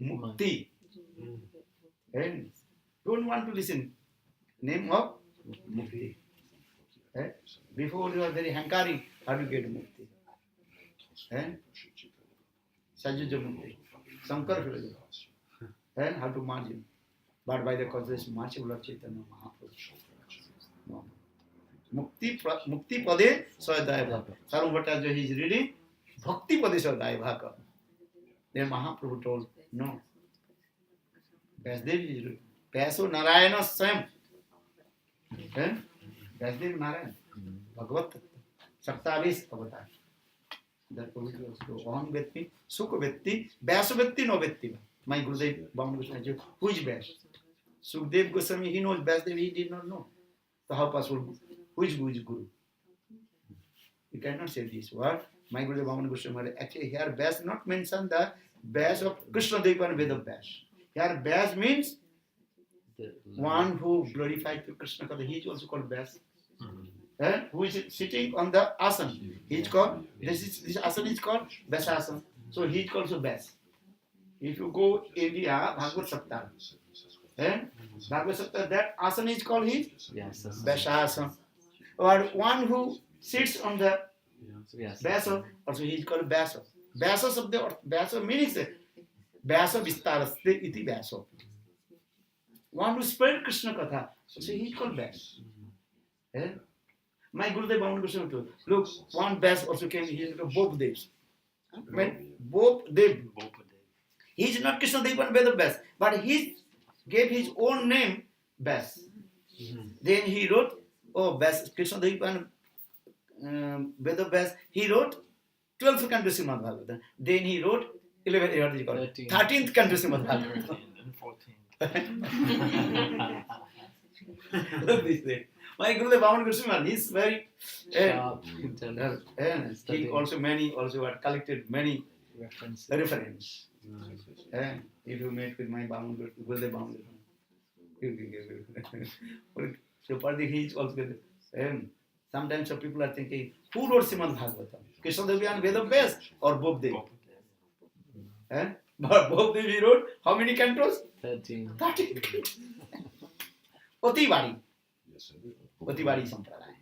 Mukti. Don't want to listen. Name of Mukti. Before you are very hankari, how do you get Mukti? Sajuja Mukti. Sankar philosophy. How to margin. But by the conscious mercy of Lord Chaitanya Mahaprabhu. No. Mukti Pade Sadaya Bhaka. Sarvabhautacharya, he is reading Bhakti Pade Sadaya Bhaka. Then Mahaprabhu told, no. Vasudev is reading. Vyaso Narayana Swam. Vasudev Narayana. Bhagavat Saptavis Avatar. That poetry also. Aham Vetti, Sukha Vetti, Vyaso Vetti, no Vetti. My Gurudev, Vana Gosvami, who is Vyas? Sukdev Goswami, he knows Vasudev, he did not know. So how possible? Who is Guru? You cannot say this word. My Gurudev Vana Goswami, actually here Vyas not mention the Vyas of Krishna Deva and Veda Vyas. Here Vyas means one who glorified to Krishna. He is also called Vyas. Who is sitting on the asana. He is called, this asana is called Vyasasana. So he is called also Vyas. If you go India, Bhagavad Saptara. Bhagavad Saptara, that asana is called his Vyasasana. Or one who sits on the Vyasa, also he is called Vyasa. Vyasa of the Vyasa means Vyasa Vistaraste iti Vyasa. One who spread Krishna Katha, so he is called Vyasa. My Gurudev Vana Goswami told, look, one Vyasa also came, he is both Devs. When both Dev, he is not Krishna Deva and Veda Vyas, but he gave his own name Vyas. Then he wrote, Vyas, Krishna Deva and Veda Vyas, he wrote 12th canto Srimad Bhagavatam. Then he wrote 13th canto Srimad Bhagavatam. My Gurudev Vana Goswami, he is very he also had collected many references. If you met with my Gurudev Vana Goswami, so partly he is also sometimes some people are thinking, who wrote Srimad Bhagavatam? Krishna Deva and Veda Vyas or Bobdev? But Bobdev he wrote how many cantos? 13 cantos. Otibadi. Otibadi Sampradaya.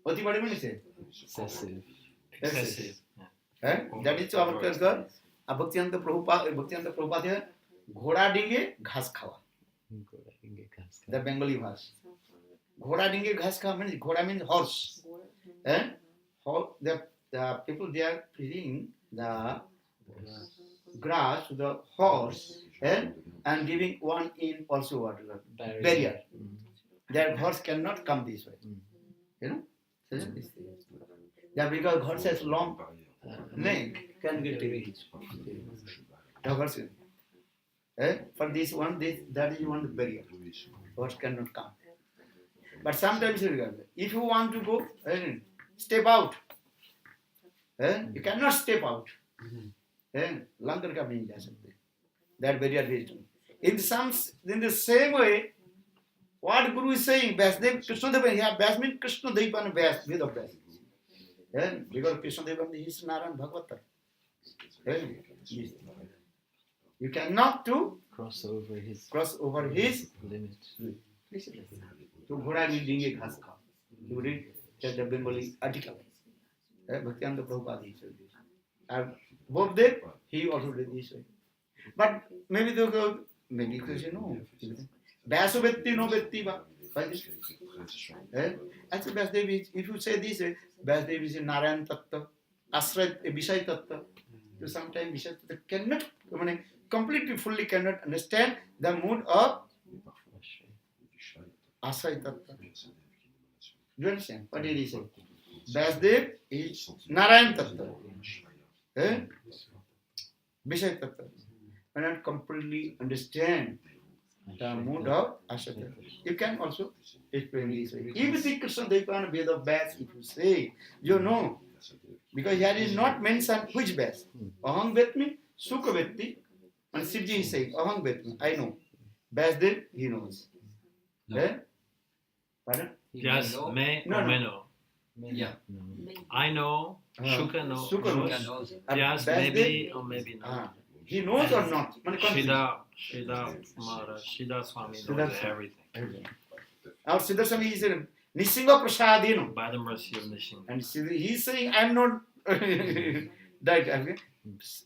Otibadi means excessive. That is our culture. Bhaktivedanta Prabhupada है घोड़ा डिंगे घास खावा. The Bengali verse. घोड़ा डिंगे घास खावा means घोड़ा means horse. The people they are feeding the grass to the horse and giving one in also what barrier. That horse cannot come this way. You know? Yeah, because horse has long leg, can get away. The horse. For this one, that is one barrier. Horse cannot come. But sometimes if you want to go, step out. You cannot step out. Langar ka nahi ja sakte. That barrier is in the same way. What Guru is saying, Vyasdev, Krishna Deva, yeah, Vyas means Krishna Deva and Vyas, with of Vyas. Because Krishna Deva is Narayan Bhagavata. You cannot to cross over his limit. So Ghoda reading a Khaska. You read the Bengali article. Bhaktivedanta Prabhupada is this. Both there, he also did this way. But maybe they go, maybe because you know. Vyaso Vetti no Vetti ba. Actually, Vyasdev is, if you say this way, Vyasdev is a Narayan Tattva, Asray, a Vishay Tattva. So sometimes Vishay Tattva cannot, completely, fully cannot understand the mood of Asray Tattva. Do you understand? What did he say? Vyasdev is Narayan Tattva. Vishay Tattva. I don't completely understand the mood of Asray. You can also explain this way. If you see Krishna Deva Veda of Vyas, if you say, you know, because here is not mentioned which Vyas. Aham Vetmi, Sukha Vetti, and Sivji is saying, Aham Vetmi, I know. Vyasdev, he knows. Pardon? Yes, may No, or no. may know. Yeah. I know, Shuka knows. Sukha knows. Yes, maybe or maybe not. He knows or not? Shida Maharaj, Shida Swami knows everything. Our Siddha Swami is saying, Nisingha Prasadino. By the mercy of Nishinga. And he is saying, I am not that.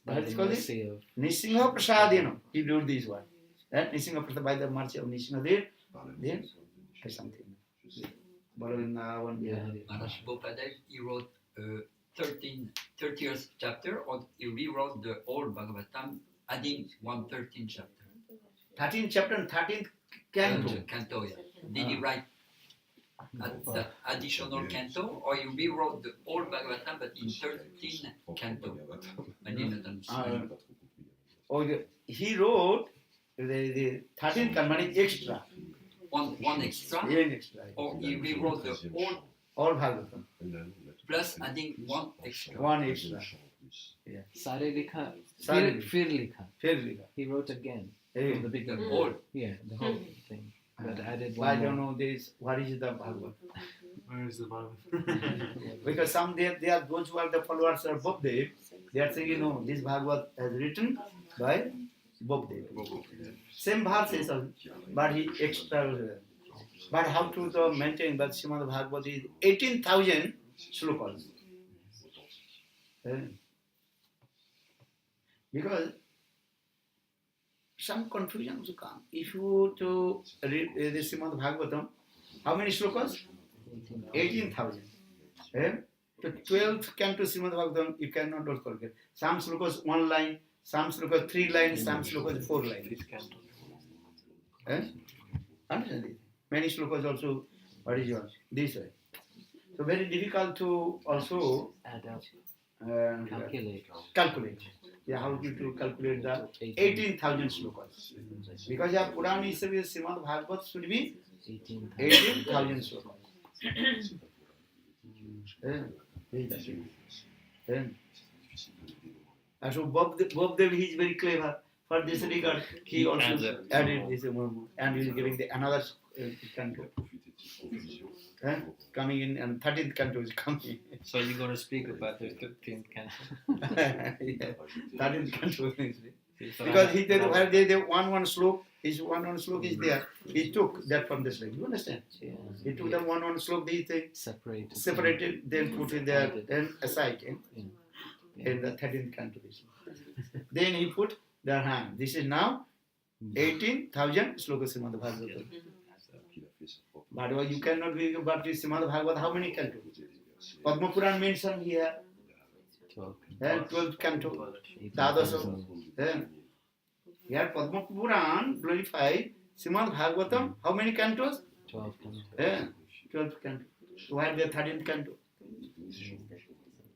What is called it? Nisingha Prasadino. He wrote this one. Nisingha Prasad by the mercy of Nisingha there. Then something. Maharaj Bopada, he wrote 30th chapter, or he rewrote the old Bhagavatam, adding 13th chapter. 13th chapter and 13th canto. Canto, yeah. Did he write the additional canto, or you rewrote the old Bhagavatam but in 13 canto? I didn't understand. He wrote the 13th canto extra. One extra? Extra. Or he rewrote the All Bhagavatam. plus adding one extra. One extra. Yeah. Sare likha, Sare fir likha. Fairly. He wrote again. Hey. From the beginning. The whole. Yeah, the whole thing. But added I one don't more. know this. What is the Bhagavad? Where is the Bible? Because some they are those who are the followers of Bobdev, they are saying, this Bhagavad is written by Bobdev. Same verse is, but he extra. But how to maintain that Srimad Bhagavad is 18,000 slokas. Because some confusion also come. If you to read the Srimad Bhagavatam, how many slokas? 18,000. The 12th canto Srimad Bhagavatam, you cannot also forget. Some slokas 1 line, some slokas 3 lines, some slokas 4 lines. Understand it? Many slokas also, what is yours? This way. So very difficult to also Add up, calculate. Yeah, how to calculate the 18,000 slokas. Because your Puran is Srimad Bhagavad should be 18,000 slokas. And so Bob Dev, he is very clever. For this regard, he also added this and he is giving another canto. Coming in, and 13th canto is coming. So you're going to speak about the 15th canto? Yeah, 13th canto is because he did where they one slok. His one slok is there. He took that from this slok. You understand? yeah. He took the one slok. These things Separated. separated, then put it there, then aside. in the 13th canto. Then he put their hand. This is now 18,000 slokas Srimad Bhagavatam. But you cannot be, but this Srimad Bhagavatam, how many cantos? Padma Puran mentioned here. 12 canto. Dadasa. Here Padma Puran glorified Srimad Bhagavatam, how many cantos? 12 cantos. 12 cantos. Why the 13th canto?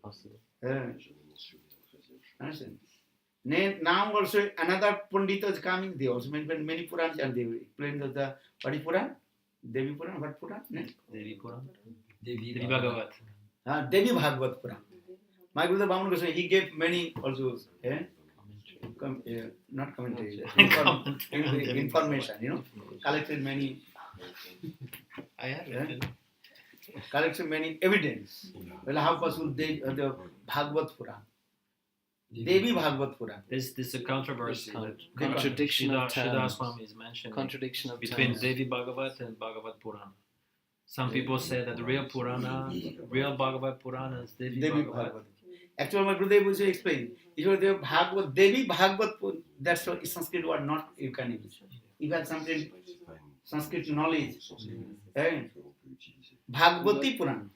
Possible. Understand? Now also another Pandita is coming. They also mention many Purans and they explain the what is Puran? Devi Puran, what Puran? Devi Puran. Devi Devi Bhagavat. Devi Bhagavat Puran. My Guru Vana Gosvami, he gave many also, not commentary, information, collected many, collected many evidence. Well, how possible the Bhagavat Puran? Devi Bhagavat Puran. This is a controversy. Contradiction of Sridhar terms. Swami is mentioning Contradiction of between terms. Devi Bhagavat and Bhagavat Purana. Some people say that the real Purana, real Bhagavat Purana is Devi Bhagavat. Actually, my Gurudev will explain. If you have Bhagavad, Devi Bhagavat, that's what Sanskrit word, not you can use. If you have something Sanskrit knowledge, Bhagavati Puran.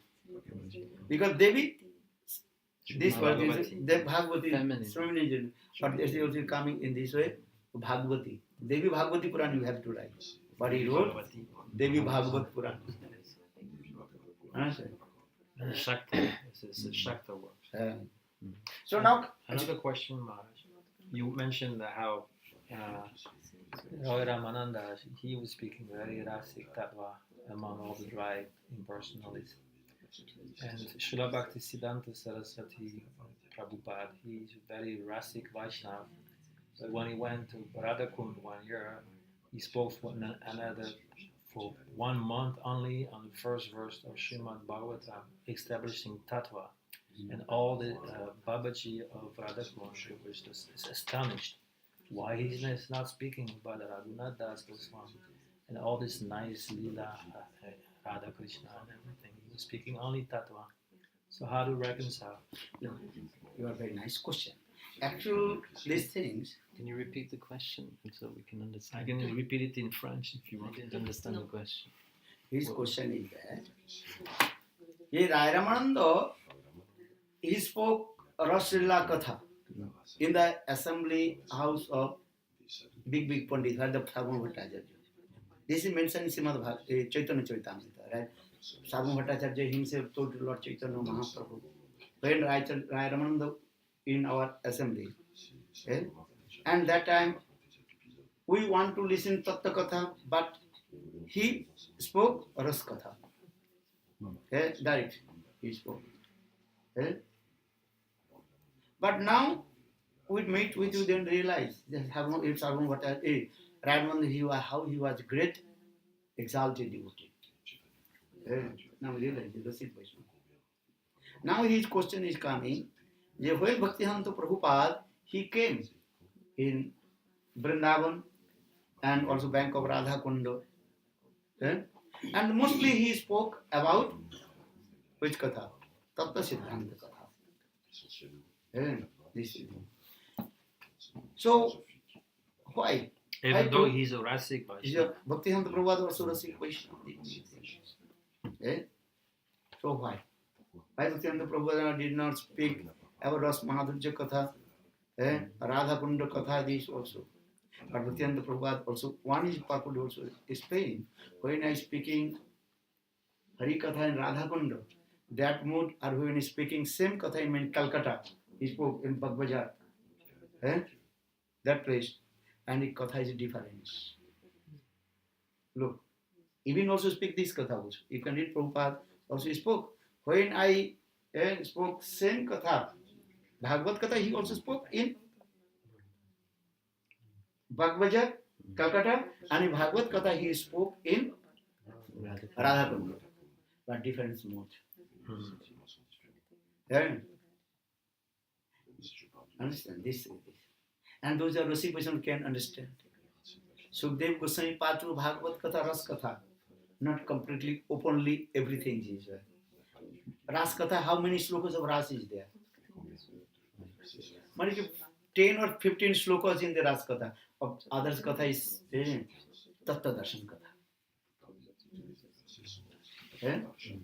Because Devi, this word is the Bhagavati, feminine, but this is also coming in this way, Bhagavati. Devi Bhagavati Puran you have to write. But he wrote Devi Bhagavat Puran. Understand? Shakta. It's a Shakta word. So now, Another question, Maharaj. You mentioned how Roy Ramananda, he was speaking very rasic tattva among all the dry impersonalists. And Srila Bhaktisiddhanta Saraswati Prabhupada, he's very rasic Vaishnava. But when he went to Radhakund 1 year, he spoke for 1 month only on the first verse of Srimad Bhagavatam, establishing tattva. And all the Babaji of Radhakund was just astonished. Why he's not speaking about Raghunath Das Goswami and all this nice Leela, Radha Krishna and everything. He was speaking only tattva. So how to reconcile? you are very nice question. Actually, these things. Can you repeat the question so we can understand? I can repeat it in French if you I want. didn't understand the question. His question is that Rai Ramananda, he spoke Rasrila Katha in the assembly house of big Pandit, the Sarvabhauma Bhattacharya. This is mentioned in Srimad Chaitanya Charitamrita, right? Sarvabhauma Bhattacharya himself told Lord Chaitanya Mahaprabhu, when Rai Ramananda in our assembly, and that time we want to listen Tattva Katha, but he spoke Ras Katha. Direct, he spoke. But now we meet with you, then realize that how he was great, exalted devotee. Now we realize the situation. Now his question is coming. When Bhaktivedanta Prabhupada, he came in Vrindavan and also bank of Radha Kunda. And mostly he spoke about which Katha? Tattva Siddhanta Katha. This is. So, why? Even though he's a Rasik Vaishnava. Bhaktivedanta Prabhupada also Rasik Vaishnava. So why? Why Bhaktivedanta Prabhupada did not speak about Ras Mahadurja Katha, Radha Kunda Katha, this also. But Bhaktivedanta Prabhupada also, one is purpose also explain, when I speaking Hari Katha in Radha Kunda, that mood, or when he speaking same Katha in Calcutta, he spoke in Bagbajar, that place, and the Katha is different. Look, even also speak this Katha also. You can read Prabhupada also spoke. When I spoke same Katha, Bhagavad Katha, he also spoke in Bagbajar, Calcutta, and in Bhagavad Katha he spoke in Radhakunda, but different mode. Understand this? And those are Rasik Vaishnava can understand. Sukdev Goswami Patu Bhagavad Katha, Ras Katha, not completely openly everything is there. Ras Katha, how many slokas of Ras is there? Maharaj, 10 or 15 slokas in the Ras Katha. Of others Katha is Tattva Darshan Katha.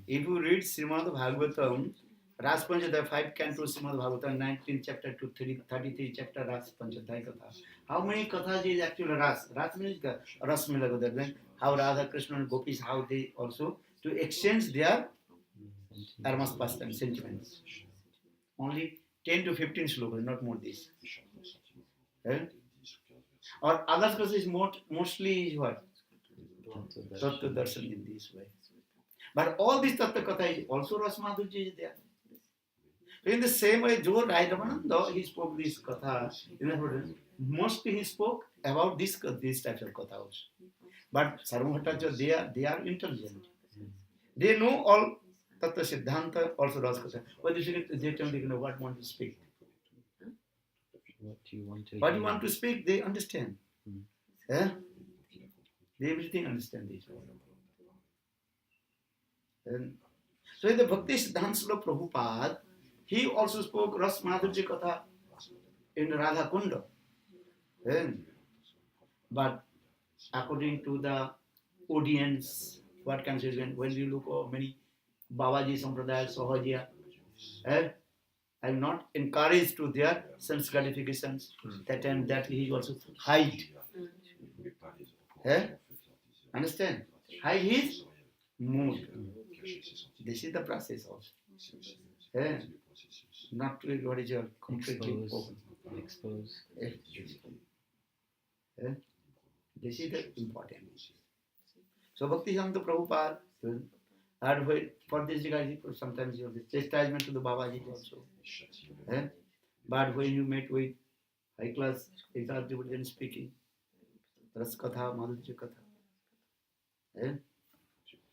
If you read Srimad Bhagavatam, Ras Panchadhyaya 5 cantos Srimad Bhagavatam, 19th chapter to 33 chapter Ras Panchadhyaya Katha. How many kathas is actually Ras? Ras means Ras Milagada. Then how Radha, Krishna and Gopis, how they also to exchange their Armas pastime, sentiments. Only 10 to 15 slokas, not more this. Or others katha is mostly is what? Tattva Darshan in this way. But all this Tattva Katha is also Ras Madhurya is there. In the same way, Jo Rai Ramananda, he spoke this Katha. Mostly he spoke about this types of Katha also. But Sarva Bhattacharya, they are intelligent. They know all Tattva Siddhanta, also Ras Katha. But they tell you know what want to speak. What you want to speak, they understand. They everything understand this. So in the Bhakti Siddhanta Srila Prabhupada, he also spoke Ras Madhurya Katha in Radha Kunda. But according to the audience, what can say when you look at many Babaji Sampradaya, Sahajiya, I am not encouraged to their sense gratifications. That time that he also hide. Understand? Hide his mood. This is the process also. Not to what is your completely open. expose. This is the important. So Bhakti Siddhanta Prabhupada had for this regard sometimes you have the chastisement to the Babaji also. But when you met with high class exalted speaking, Ras Katha, Madhurya Katha.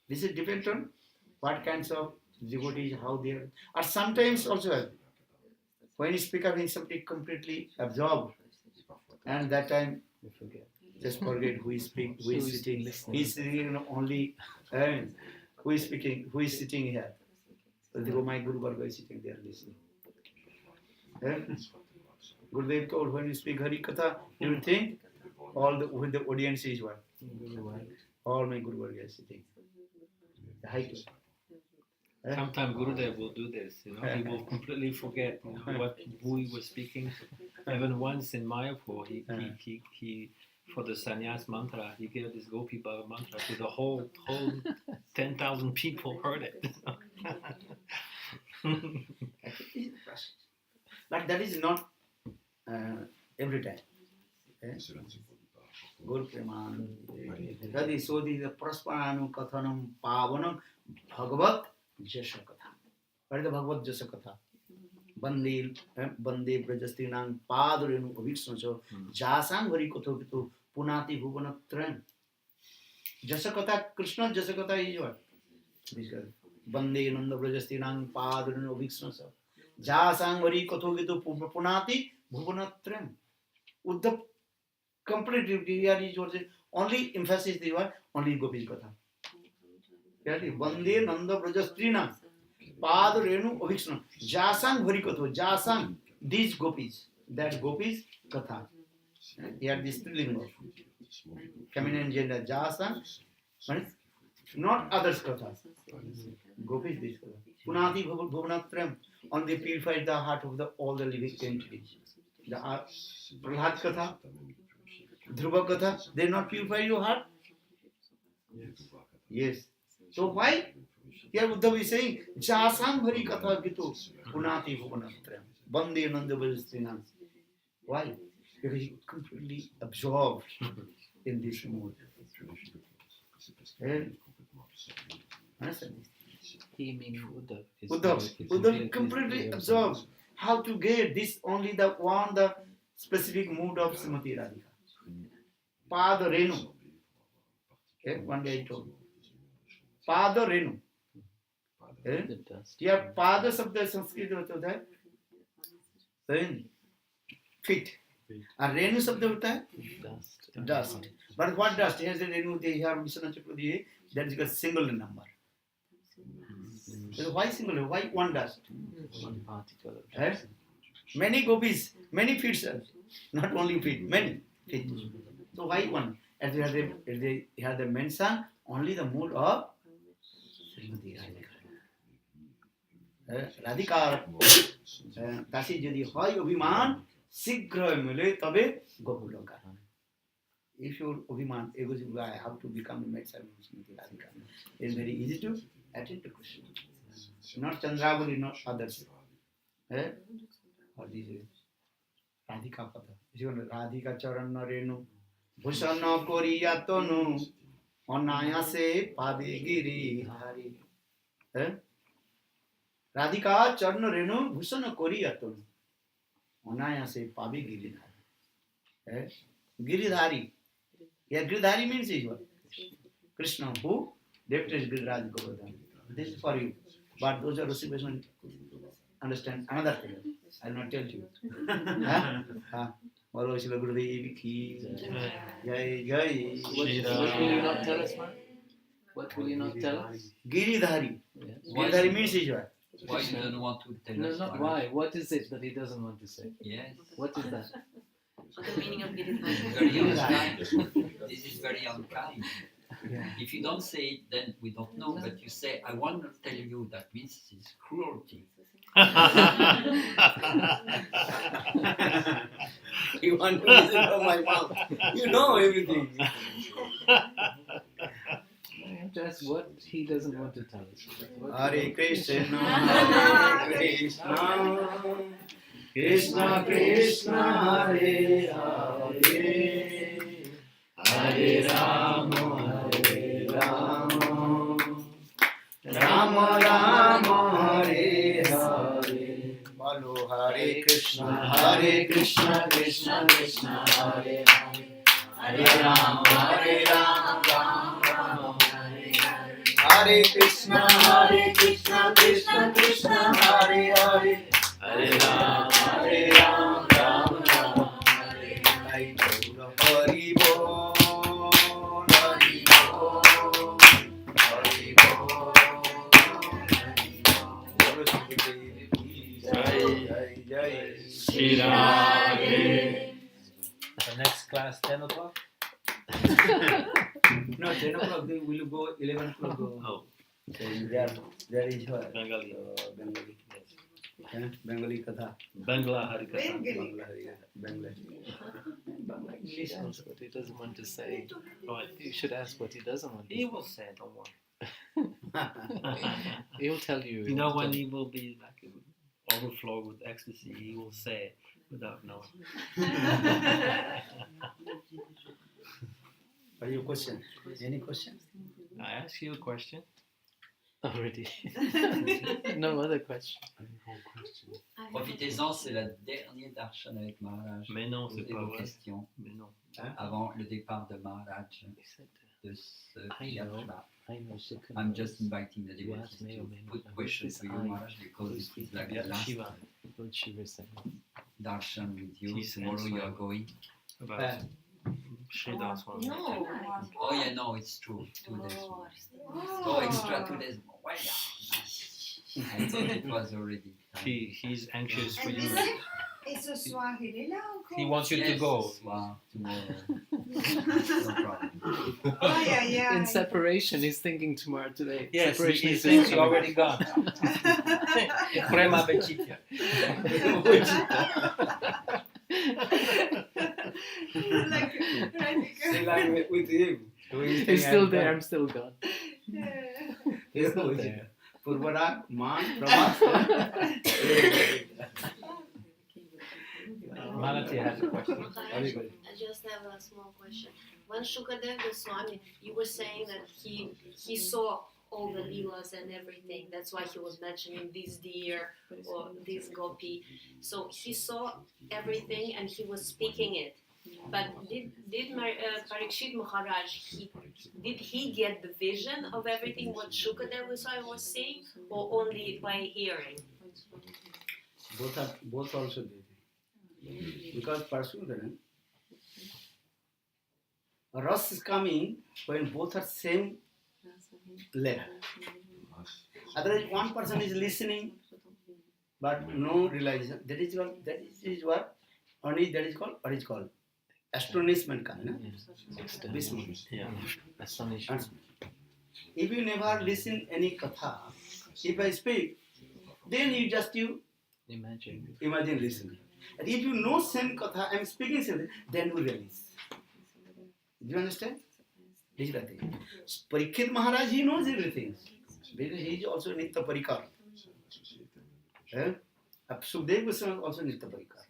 This is dependent on what kinds of devotees, how they are. Or sometimes also, when you speak of somebody completely absorbed, and that time We forget. just forget who is speaking, who is sitting. listening. He is sitting only, who is speaking, who is sitting here. So they go, my Guru Varga is sitting there listening. Gurudev told when you speak Hari Katha, you will think all the with the audience is what? All my Guru Varga is sitting. The high class. Sometimes Gurudev will do this, he will completely forget who he was speaking to. Even once in Mayapur, he for the sannyas mantra, he gave this Gopi Bhava mantra to the whole 10,000 people heard it. But that is not every time. Guru Preman. That is so the Praspanam Kathanam Pavanam Bhagavat Jasha Katha. What is the Bhagavat Jasha Katha? Bande Brajastinang Padurinu Aviksnacho Jasang Varikoto Punati Bhuvanatran. Jasha Katha, Krishna Jasha Katha is what? Bande Nanda Brajastinang Padurinu Aviksnacho Jasang Varikoto Punati Bhuvanatran. Uddhav completely here is what only emphasis the word only Gopi Katha. Bande Nanda Brajastrina Pad Renu Aviksna Jasang Varikoto Jasang these gopis that gopis Katha. Here this trilling feminine gender Jasang not others Kathas. Gopis this Katha. Punati Bhuvanatram only purified the heart of all the living entities. The Prahlad Katha, Dhruva Katha, they not purify your heart? Yes. So why? Here Uddhav is saying, Jasam Hari Katha Gitu, Punati Bhuvanatram, Bande Nanda Vajastinam. Why? Because he completely absorbed in this mood. Understand? He meaning Uddhav. Uddhav completely absorbed. How to get this only the one the specific mood of Srimati Radhika. Pada Renu. One day I told you. Pada Renu. The dust. Yeah, Pada Sabda Sanskrit होता है feet. और Renu शब्द होता है dust. But what dust? Here the Renu they have Vishnu Chakravarti. That is a single number. So why single? Why one dust? One particle of Yes. Many gopis, many feet, sir. Not only feet, many feet. So why one? As they have the mention only the mood of Srimati Radhika. Radhika Kasi যদি হয় অভিমান শীঘ্র মিলে তবে গোকুলকা. If your Abhiman, ego, I have to become a maid servant of Srimati Radhika, it's very easy to attend to Krishna. Not Chandravali, not others. Or these Radhika Pada. Radhika Charana Renu, Bhushana Koriyatonu, Onayase Pabigiri Hari. Radhika Charana Renu, Bhushana Koriyatonu, Onayase Pabigiri Hari. Giridhari. Yeah, Giridhari means is what? Krishna, who deputed Giriraj Govardhan. This is for you. But those are recitation understand another thing. I will not tell you. Bolo Shila Gurudev ki jai jai. What will you not tell us, man? What will you not tell us? Giridhari. Yes. Giridhari means is what? Why you don't want to tell No, us? not why. What is it that he doesn't want to say? Yes. What is that? What the meaning of Giridhari? Very unkind. This is very unkind. Yeah. If you don't say it, then we don't know. But you say, I want to tell you, that means it's cruelty. You want to listen from my mouth. You know everything. I have to ask what he doesn't want to tell us. What Hare Krishna, Hare Krishna, Krishna Krishna, Hare Hare, Hare Rama, Hare Rama, Rama Rama, Hare Hare. Bolo Hare Krishna, Krishna Krishna, Hare Hare, Hare Rama, Rama Rama, Hare Hare. Hare Krishna, Krishna Krishna, Hare Hare, Hare Rama, Rama Rama, Hare Hare. Hari Bol, Hari Bol, Hari Bol, Jai Jai Shri Radhe. The next class, 10 o'clock? No, 10 o'clock, they will go, 11 o'clock go. Oh. So there is what? Bengali. Bengali. Bengali Katha. Bangla Harikatha. Bangla Harikatha. Bangla English That's what he doesn't want to say. Right. You should ask what he doesn't want to He say. will say, don't worry. He'll tell you. You know when he will be like overflow with ecstasy, he will say without knowing. What is your question? Any question? I ask you a question. Already. No other question. Profitez-en, c'est le dernier darshan avec Maharaj. Mais non, c'est Posez pas vos vrai. questions Mais non. avant le départ de Maharaj He said, de ce I know. yatra. I know Sikha I'm knows. just inviting the You devotees asked me or to may put not. questions to you, I- Maharaj, because it is like the Yeah, last Shiva. What Shiva said. darshan with you. He's Tomorrow you are answering. going. About Sridhar Swami. No. Oh yeah, no, it's true. 2 days. Oh, Oh, extra 2 days more. Well, yeah. I thought it was already. He's anxious for And you. Et ce soir, il est là encore. He wants you to Yes, go. Wow, tomorrow. No problem. Aïe, aïe, aïe. In separation, he's thinking tomorrow today. Yes, separation he is thinks just you're coming. already gone. Prema Bechitya. Like, Still I'm with him. So He's still there, I'm still gone. He's still there. Purvara, Man, Prabhat. Malati has a question. Maharaj, I just have a small question. When Shukadev Goswami, you were saying that he saw all the leelas and everything. That's why he was mentioning this deer or this gopi. So he saw everything and he was speaking it. But did Parikshit Maharaj, did he get the vision of everything what Shukadev Goswami was saying, or only by hearing? Both also did. Because Parshudana, Ras is coming when both are same level. Otherwise, one person is listening, but no realization. That is what only that is called astonishment kind. Vismaya. Yeah. Astonishment. If you never listen any katha, if I speak, then you Imagine. imagine listening. And if you know same katha, I'm speaking something, then you realize. Do you understand? This is the thing. Parikshit Maharaj, he knows everything. Because he is also Nitya Parikar. Sukdev Goswami is also Nitya Parikar.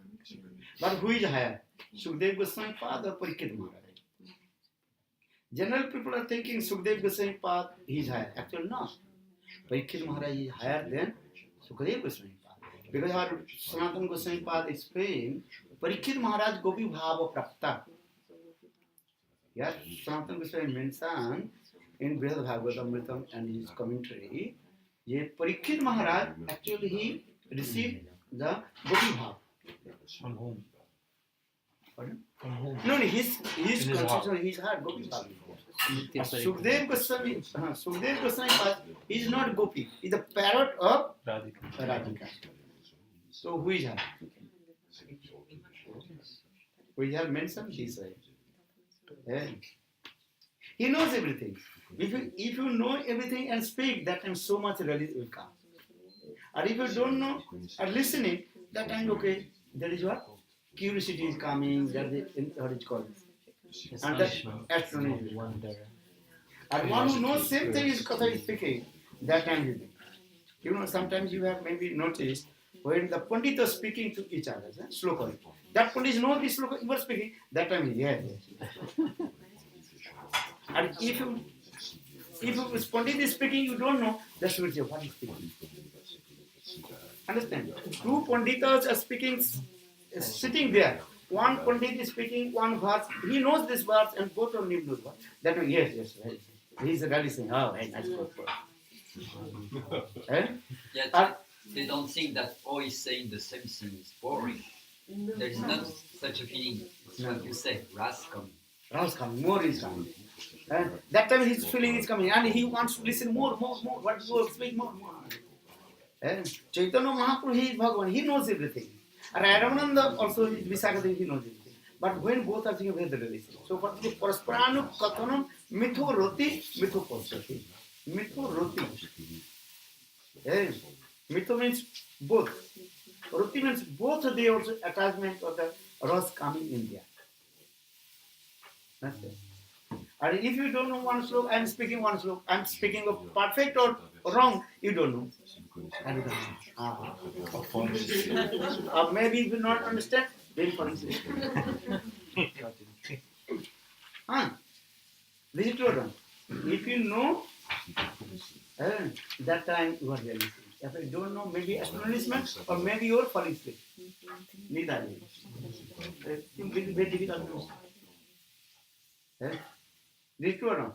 But who is higher? Sukdev Goswami Pad or Parikshit Maharaj? General people are thinking Sukdev Goswami Pad is higher. Actually not. Parikshit Maharaj is higher than Sukdev Goswami Pad. Because our Sanatana Goswami Pad explained Parikshit Maharaj Gopi Bhava Prapta. Yes, Sanatana Goswami mentioned in Brihad Bhagavatamritam and his commentary, Parikshit Maharaj actually he received the Gopi Bhava. From whom? Pardon? From whom? No, his his conception, his heart, Gopi Bhava. Sukdev Goswami Pad is not Gopi, he is the parrot of Radhika. So who is her? We have mentioned this way. Yeah. He knows everything. If you know everything and speak, that time so much release will come. And if you don't know or listening, that time okay, that is what? Curiosity is coming, that is what it's called. And that astonishment. Wonder. And one who knows same thing is Katha is speaking, that time you think. You know, sometimes you have maybe noticed when the Pandit is speaking to each other, sloka. That Pandit knows this sloka you are speaking, that time he yes. And if Pandit is speaking, you don't know, that's what you are speaking. Understand? Two Panditas are speaking, sitting there. One Pandit is speaking one verse, he knows this verse and both of them knows what. That one, yes, right. He's really saying, oh, hey, nice word. Yet they don't think that always saying the same thing is boring. There is not such a feeling. It's what you say, Ras coming. Ras coming, more is coming. That time his feeling is coming and he wants to listen more. What you speak more. Chaitanya Mahaprabhu, he is Bhagavan, he knows everything. And Ramananda also, he knows everything. But when both are thinking, where the relation? So, for the Parasparanu Kathanam, Mitho Roti, Mitho Posati. Mitho Roti. Mitho means both. Roti means both of the also attachment of the Ras coming in there. That's it. And if you don't know one sloka, I am speaking one sloka, I am speaking of perfect or wrong, you don't know. Or maybe you will not understand, then for instance. This is true or wrong? If you know, that time you are realizing. If you don't know, maybe astonishment or maybe you are falling asleep. Neither. It is very difficult to understand. This is true or wrong?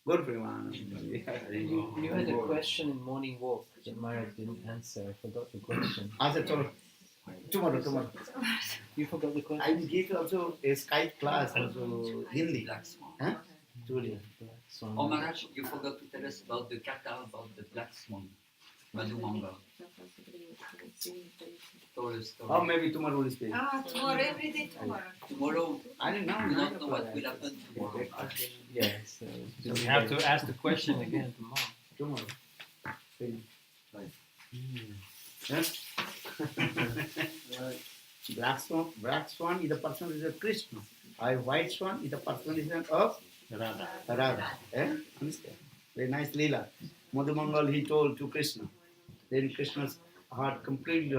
Good Prima. You had a question in morning walk that Maharaj didn't answer. I forgot the question. Answer tomorrow. You forgot the I question? will give also a Skype class, also Hindi. Black Swan. Huh? Today. Oh, Maharaj, you forgot to tell us about the kata about the Black Swan. Madhu Mangal. Told a story. Or maybe tomorrow will speak. Tomorrow, every day tomorrow. Tomorrow, I don't know. we don't know what will happen tomorrow. Yes. So we have to ask the question again tomorrow. Yes? Black swan is the person of Krishna. White swan is the person of Radha. Understand? Very nice Leela. Madhumangal he told to Krishna. Then Krishna's heart completely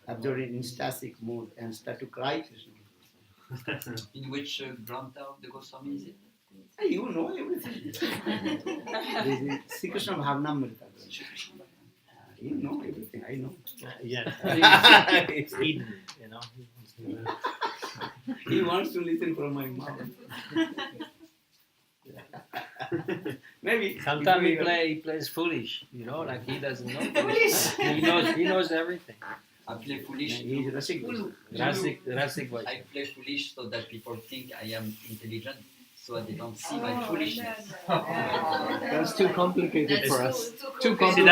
absorbed in ecstatic mood and started to cry. In which Grantha of the Goswami is it? You know everything. Sri Krishna Bhavanamrita. You know everything, I know. Yes. It's Eden, you know. He wants to listen from my mouth. Maybe. Sometimes he plays foolish, you know, like he doesn't know. Foolish. He knows everything. I play foolish. He is Rasik. Rasik voice. I play foolish so that people think I am intelligent. so they don't see my foolishness. That's too complicated That's for too, us. too Too complicated. See,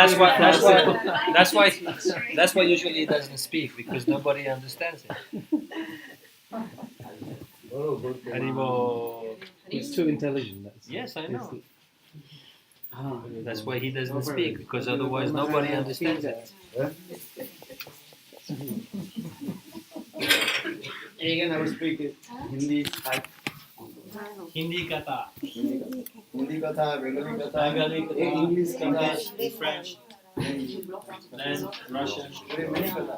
that's why Straight. that's why usually he doesn't speak, because nobody understands it. Anymore. He's too intelligent. Yes, I know. Ah, That's why he doesn't speak, because otherwise nobody understands it. Again, I will speak it. Hindi, Hindi kata, Hindi kata, Bengali kata, Bengali kata, English kata, French, then Russian. very many kata.